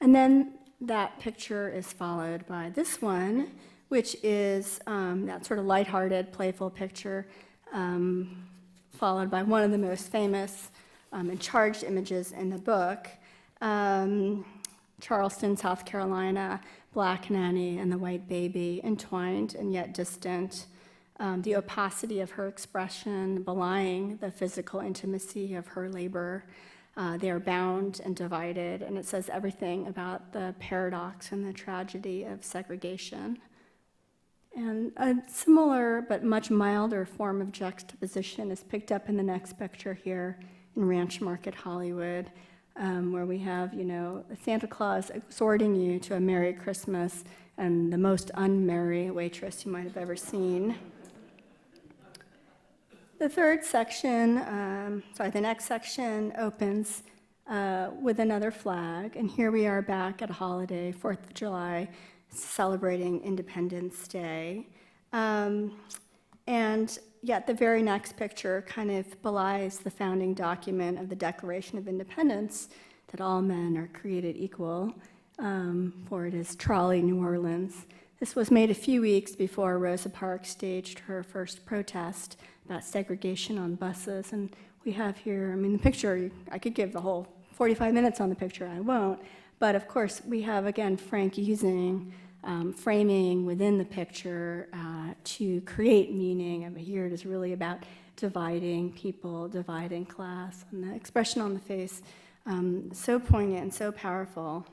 then that picture is followed by this one, which is that sort of lighthearted, playful picture, followed by one of the most famous and charged images in the book, Charleston, South Carolina, Black Nanny and the White Baby, entwined and yet distant. The opacity of her expression belying the physical intimacy of her labor. They are bound and divided, and it says everything about the paradox and the tragedy of segregation. And a similar but much milder form of juxtaposition is picked up in the next picture here in Ranch Market, Hollywood, where we have, Santa Claus exhorting you to a Merry Christmas and the most unmerry waitress you might have ever seen. The next section opens with another flag, and here we are back at a holiday, 4th of July, celebrating Independence Day. And yet the very next picture kind of belies the founding document of the Declaration of Independence, that all men are created equal, for it is Trolley, New Orleans. This was made a few weeks before Rosa Parks staged her first protest about segregation on buses. And we have here, the picture, I could give the whole 45 minutes on the picture, I won't. But of course, we have, again, Frank using framing within the picture to create meaning. Here it is really about dividing people, dividing class, and the expression on the face, so poignant and so powerful.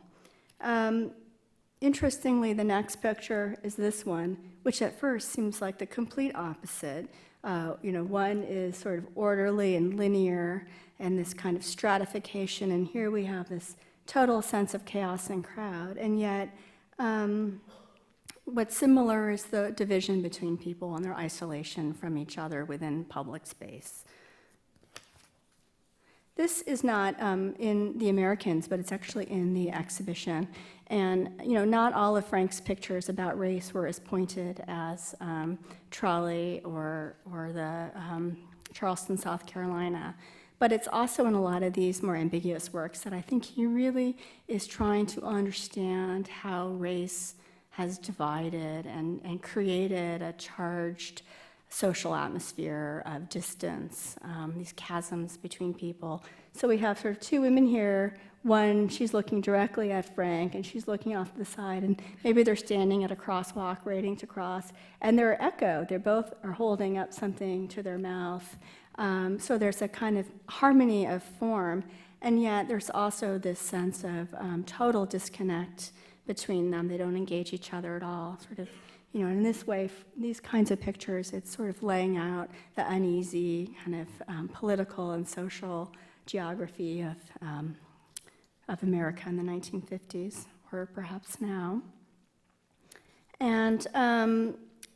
Interestingly, the next picture is this one, which at first seems like the complete opposite. One is sort of orderly and linear, and this kind of stratification, and here we have this total sense of chaos and crowd, and yet what's similar is the division between people and their isolation from each other within public space. This is not in the Americans, but it's actually in the exhibition. And not all of Frank's pictures about race were as pointed as Trolley or the Charleston, South Carolina. But it's also in a lot of these more ambiguous works that I think he really is trying to understand how race has divided and created a charged social atmosphere of distance, these chasms between people. So we have sort of two women here. One, she's looking directly at Frank, and she's looking off to the side, and maybe they're standing at a crosswalk waiting to cross, and they're echoed. They both are holding up something to their mouth. So there's a kind of harmony of form, and yet there's also this sense of total disconnect between them. They don't engage each other at all, sort of. In this way, these kinds of pictures, it's sort of laying out the uneasy kind of political and social geography of America in the 1950s, or perhaps now. And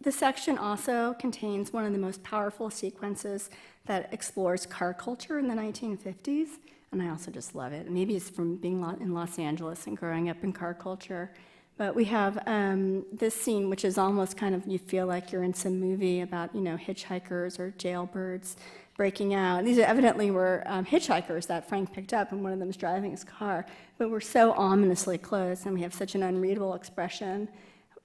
the section also contains one of the most powerful sequences that explores car culture in the 1950s, and I also just love it. Maybe it's from being in Los Angeles and growing up in car culture. But we have this scene, which is almost kind of, you feel like you're in some movie about, hitchhikers or jailbirds breaking out. These evidently were hitchhikers that Frank picked up, and one of them was driving his car. But we're so ominously close, and we have such an unreadable expression,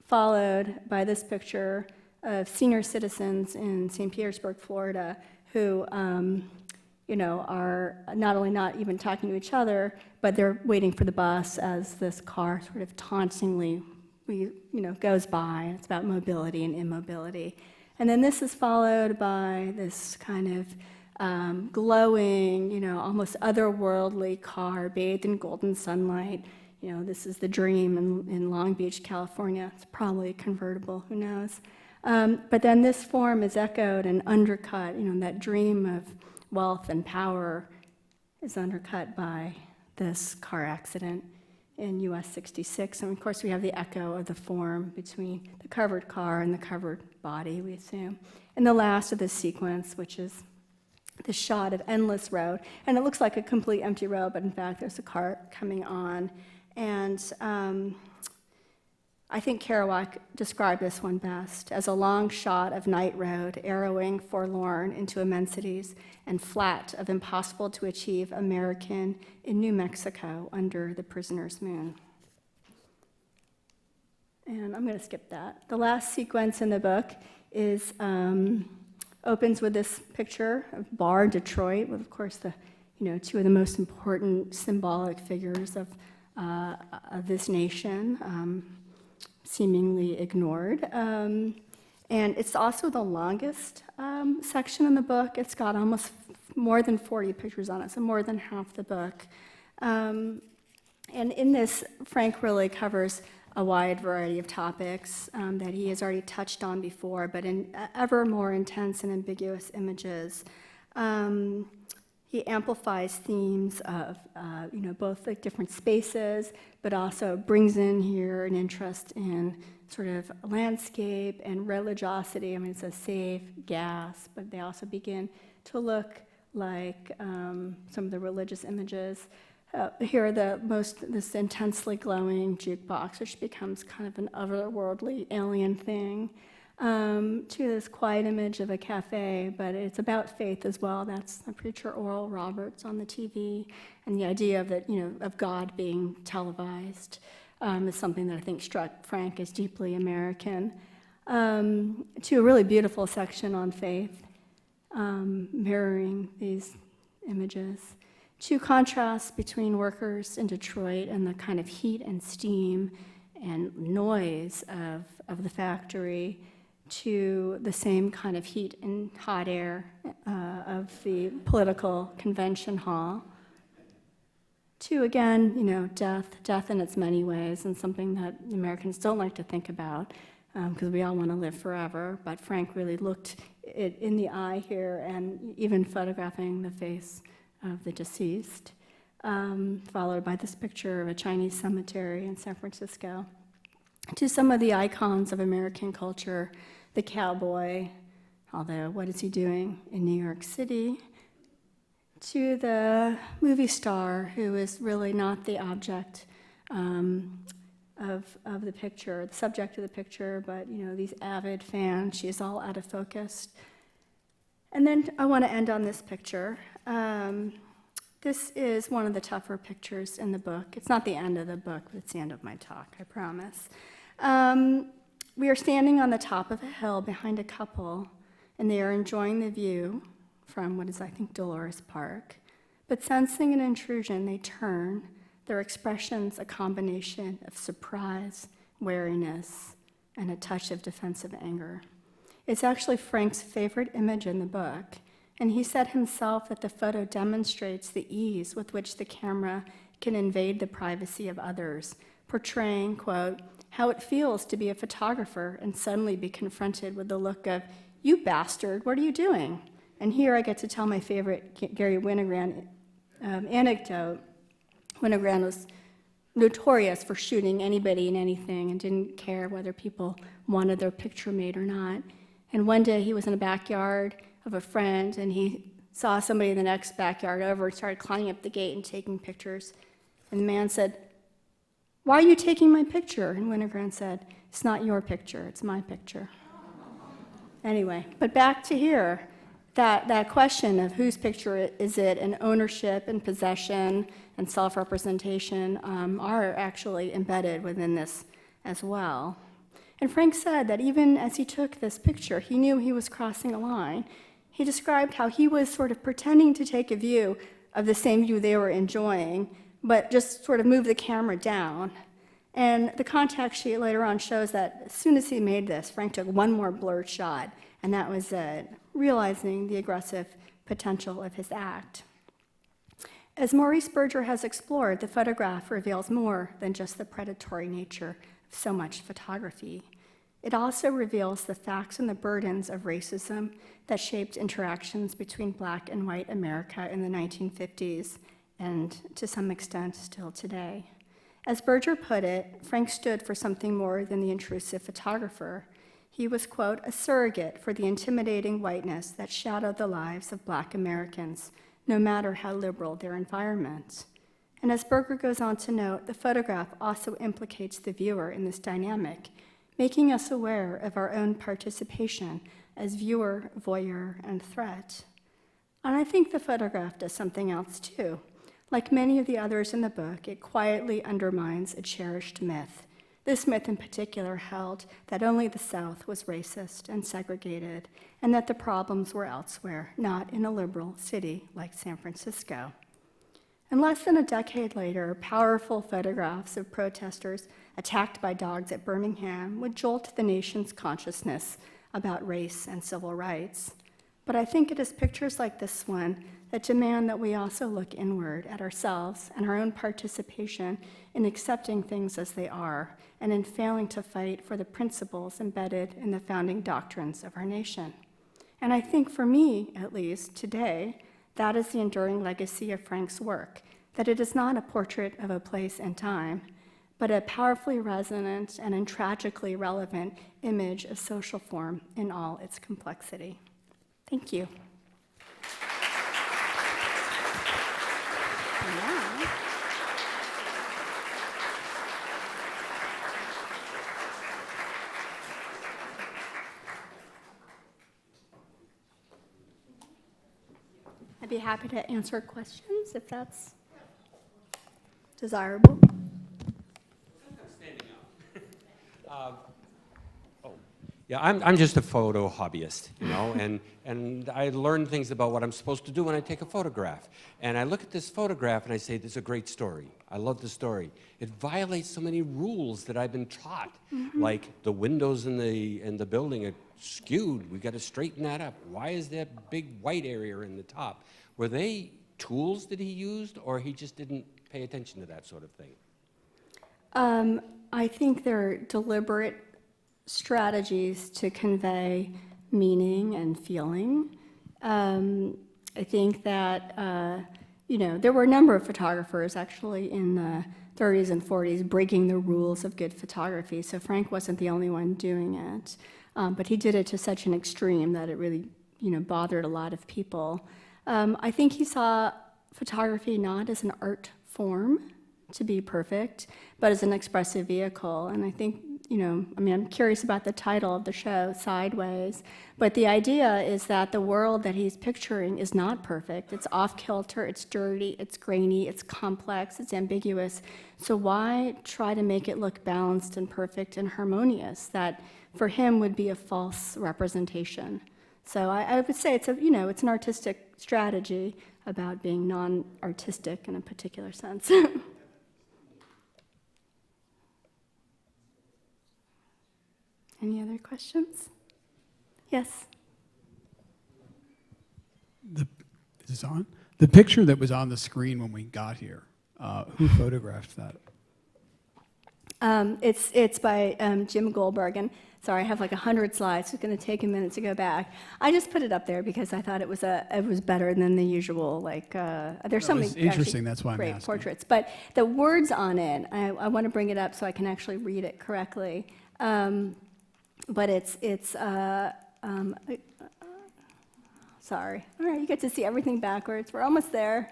followed by this picture of senior citizens in St. Petersburg, Florida, who are not only not even talking to each other, but they're waiting for the bus as this car sort of tauntingly, goes by. And it's about mobility and immobility. And then this is followed by this kind of glowing, almost otherworldly car bathed in golden sunlight. This is the dream in Long Beach, California. It's probably a convertible, who knows? But then this form is echoed and undercut, that dream of wealth and power is undercut by this car accident in US 66. And of course, we have the echo of the form between the covered car and the covered body, we assume. And the last of this sequence, which is the shot of endless road. And it looks like a complete empty road, but in fact, there's a car coming on. And I think Kerouac described this one best as a long shot of night road, arrowing forlorn into immensities, and flat of impossible to achieve American in New Mexico under the prisoner's moon. And I'm going to skip that. The last sequence in the book is opens with this picture of Bar, Detroit, with, of course, the two of the most important symbolic figures of this nation. Seemingly ignored. And it's also the longest section in the book. It's got almost more than 40 pictures on it, so more than half the book. And in this, Frank really covers a wide variety of topics that he has already touched on before, but in ever more intense and ambiguous images. He amplifies themes of, both like different spaces, but also brings in here an interest in sort of landscape and religiosity. I mean, it says save, gas, but they also begin to look like some of the religious images. Here are this intensely glowing jukebox, which becomes kind of an otherworldly alien thing. To this quiet image of a cafe, but it's about faith as well. That's the preacher Oral Roberts on the TV, and the idea of that, of God being televised is something that I think struck Frank as deeply American. To a really beautiful section on faith, mirroring these images. To contrasts between workers in Detroit and the kind of heat and steam and noise of the factory, to the same kind of heat and hot air of the political convention hall, to, again, death in its many ways, and something that Americans don't like to think about, because we all want to live forever. But Frank really looked it in the eye here, and even photographing the face of the deceased, followed by this picture of a Chinese cemetery in San Francisco, to some of the icons of American culture, the cowboy, although what is he doing in New York City, to the movie star who is really not the object of the picture, the subject of the picture, but these avid fans. She is all out of focus. And then I want to end on this picture. This is one of the tougher pictures in the book. It's not the end of the book, but it's the end of my talk, I promise. We are standing on the top of a hill behind a couple, and they are enjoying the view from what is, I think, Dolores Park. But sensing an intrusion, they turn, their expressions a combination of surprise, wariness, and a touch of defensive anger. It's actually Frank's favorite image in the book, and he said himself that the photo demonstrates the ease with which the camera can invade the privacy of others, portraying, quote, how it feels to be a photographer and suddenly be confronted with the look of, "You bastard, what are you doing?" And here I get to tell my favorite Gary Winogrand anecdote. Winogrand was notorious for shooting anybody and anything and didn't care whether people wanted their picture made or not. And one day he was in the backyard of a friend, and he saw somebody in the next backyard over and started climbing up the gate and taking pictures. And the man said, "Why are you taking my picture?" And Winogrand said, "It's not your picture, it's my picture." Anyway, but back to here. That question of whose picture is it, and ownership and possession and self-representation are actually embedded within this as well. And Frank said that even as he took this picture, he knew he was crossing a line. He described how he was sort of pretending to take a view of the same view they were enjoying, but just sort of move the camera down. And the contact sheet later on shows that as soon as he made this, Frank took one more blurred shot, and that was it, realizing the aggressive potential of his act. As Maurice Berger has explored, the photograph reveals more than just the predatory nature of so much photography. It also reveals the facts and the burdens of racism that shaped interactions between Black and white America in the 1950s, and to some extent still today. As Berger put it, Frank stood for something more than the intrusive photographer. He was, quote, a surrogate for the intimidating whiteness that shadowed the lives of Black Americans, no matter how liberal their environment. And as Berger goes on to note, the photograph also implicates the viewer in this dynamic, making us aware of our own participation as viewer, voyeur, and threat. And I think the photograph does something else too. Like many of the others in the book, it quietly undermines a cherished myth. This myth in particular held that only the South was racist and segregated, and that the problems were elsewhere, not in a liberal city like San Francisco. And less than a decade later, powerful photographs of protesters attacked by dogs at Birmingham would jolt the nation's consciousness about race and civil rights. But I think it is pictures like this one that demand that we also look inward at ourselves and our own participation in accepting things as they are, and in failing to fight for the principles embedded in the founding doctrines of our nation. And I think for me, at least, today, that is the enduring legacy of Frank's work, that it is not a portrait of a place and time, but a powerfully resonant and tragically relevant image of social form in all its complexity. Thank you. Yeah. I'd be happy to answer questions if that's desirable. Standing up. Yeah, I'm just a photo hobbyist, and I learn things about what I'm supposed to do when I take a photograph. And I look at this photograph and I say, this is a great story. I love the story. It violates so many rules that I've been taught, like the windows in the building are skewed. We got to straighten that up. Why is that big white area in the top? Were they tools that he used, or he just didn't pay attention to that sort of thing? I think they're deliberate strategies to convey meaning and feeling. I think that, there were a number of photographers actually in the 30s and 40s breaking the rules of good photography. So Frank wasn't the only one doing it, but he did it to such an extreme that it really, bothered a lot of people. I think he saw photography not as an art form to be perfect, but as an expressive vehicle. And I think, I'm curious about the title of the show, Sideways, but the idea is that the world that he's picturing is not perfect. It's off-kilter, it's dirty, it's grainy, it's complex, it's ambiguous. So why try to make it look balanced and perfect and harmonious? That, for him, would be a false representation. So I would say it's an artistic strategy about being non-artistic in a particular sense. Any other questions? Yes. Is this on? The picture that was on the screen when we got here, who photographed that? It's by Jim Goldberg, and sorry, I have like 100 slides. It's going to take a minute to go back. I just put it up there because I thought it was better than the usual. There's so many interesting. That's why I'm great asking. Portraits, but the words on it, I want to bring it up so I can actually read it correctly. But sorry. All right, you get to see everything backwards. We're almost there.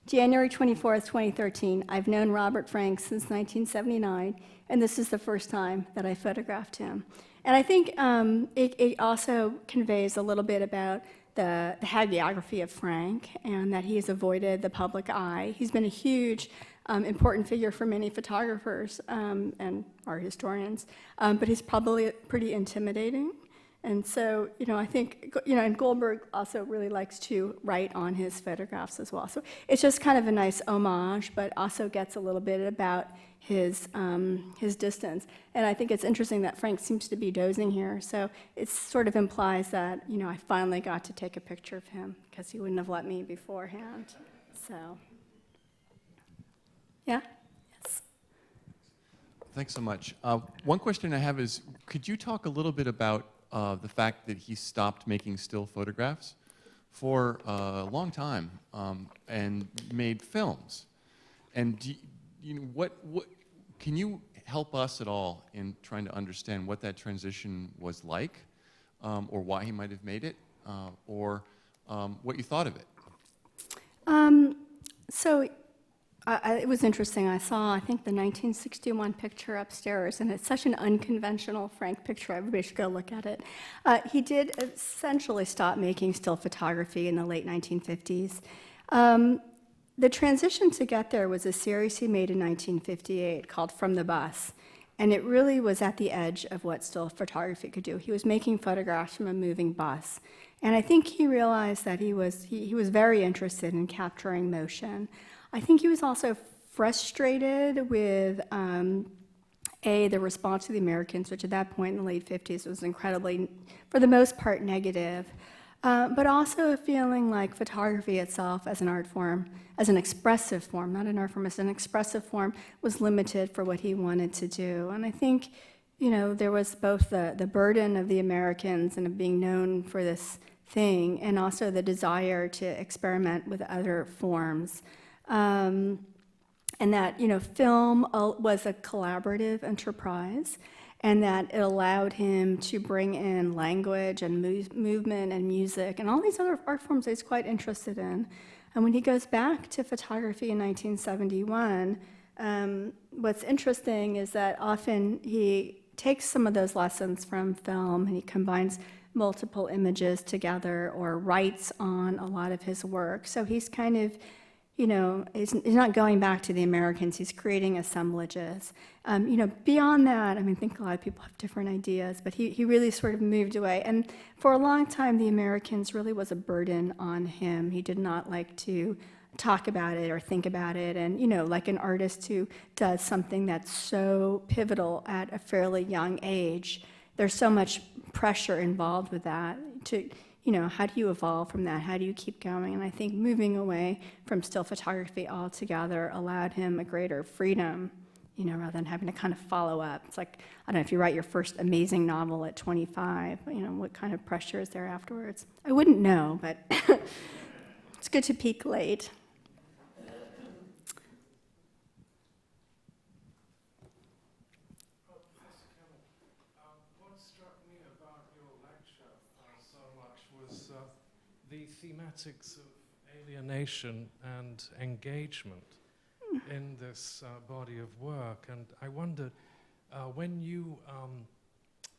January 24th, 2013. I've known Robert Frank since 1979, and this is the first time that I photographed him. And I think it also conveys a little bit about the hagiography of Frank, and that he has avoided the public eye. He's been a huge important figure for many photographers and art historians, but he's probably pretty intimidating. And so, I think, and Goldberg also really likes to write on his photographs as well. So it's just kind of a nice homage, but also gets a little bit about his distance. And I think it's interesting that Frank seems to be dozing here. So it sort of implies that, I finally got to take a picture of him because he wouldn't have let me beforehand. So. Yeah? Yes. Thanks so much. One question I have is, could you talk a little bit about the fact that he stopped making still photographs for a long time and made films? And what can you help us at all in trying to understand what that transition was like, or why he might have made it, or what you thought of it? It was interesting. I saw, I think, the 1961 picture upstairs, and it's such an unconventional Frank picture. Everybody should go look at it. He did essentially stop making still photography in the late 1950s. The transition to get there was a series he made in 1958 called From the Bus, and it really was at the edge of what still photography could do. He was making photographs from a moving bus, and I think he realized that he was very interested in capturing motion. I think he was also frustrated with, the response to the Americans, which at that point in the late 50s was incredibly, for the most part, negative, but also a feeling like photography itself as an art form, as an expressive form, not an art form, as an expressive form, was limited for what he wanted to do. And I think, there was both the burden of the Americans and of being known for this thing, and also the desire to experiment with other forms. And that, film was a collaborative enterprise, and that it allowed him to bring in language and movement and music and all these other art forms that he's quite interested in. And when he goes back to photography in 1971, what's interesting is that often he takes some of those lessons from film and he combines multiple images together or writes on a lot of his work. So he's kind of, he's not going back to the Americans, he's creating assemblages. Beyond that, I think a lot of people have different ideas, but he really sort of moved away. And for a long time, the Americans really was a burden on him. He did not like to talk about it or think about it. And, like an artist who does something that's so pivotal at a fairly young age, there's so much pressure involved with that to, how do you evolve from that? How do you keep going? And I think moving away from still photography altogether allowed him a greater freedom, rather than having to kind of follow up. It's like, I don't know, if you write your first amazing novel at 25, what kind of pressure is there afterwards? I wouldn't know, but it's good to peak late. What struck me about your lecture so much was the thematics of alienation and engagement in this body of work. And I wondered, when you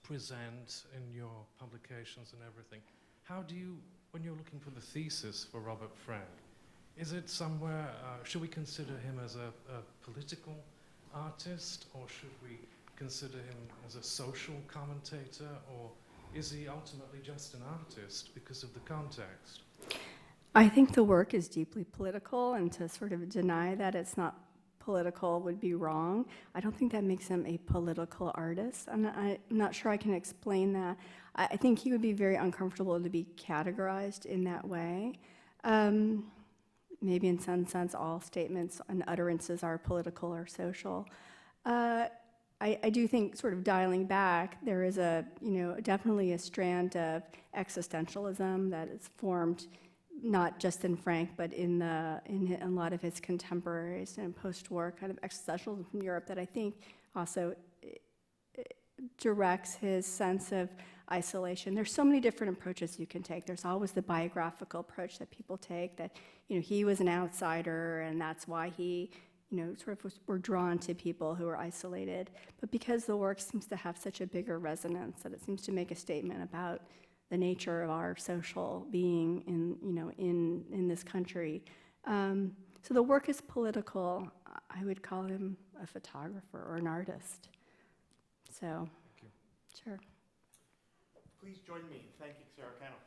present in your publications and everything, how do you, when you're looking for the thesis for Robert Frank, is it somewhere, should we consider him as a political artist, or should we consider him as a social commentator, or is he ultimately just an artist because of the context? I think the work is deeply political, and to sort of deny that it's not political would be wrong. I don't think that makes him a political artist. I'm not sure I can explain that. I think he would be very uncomfortable to be categorized in that way. Maybe in some sense all statements and utterances are political or social. I do think, sort of dialing back, there is definitely a strand of existentialism that is formed not just in Frank, but in a lot of his contemporaries and post-war kind of existentialism from Europe that I think also directs his sense of isolation. There's so many different approaches you can take. There's always the biographical approach that people take, that he was an outsider and that's why he sort of were drawn to people who were isolated. But because the work seems to have such a bigger resonance, that it seems to make a statement about the nature of our social being in this country. So the work is political. I would call him a photographer or an artist. So, Thank you. Sure. Please join me in thanking Sarah Kennel.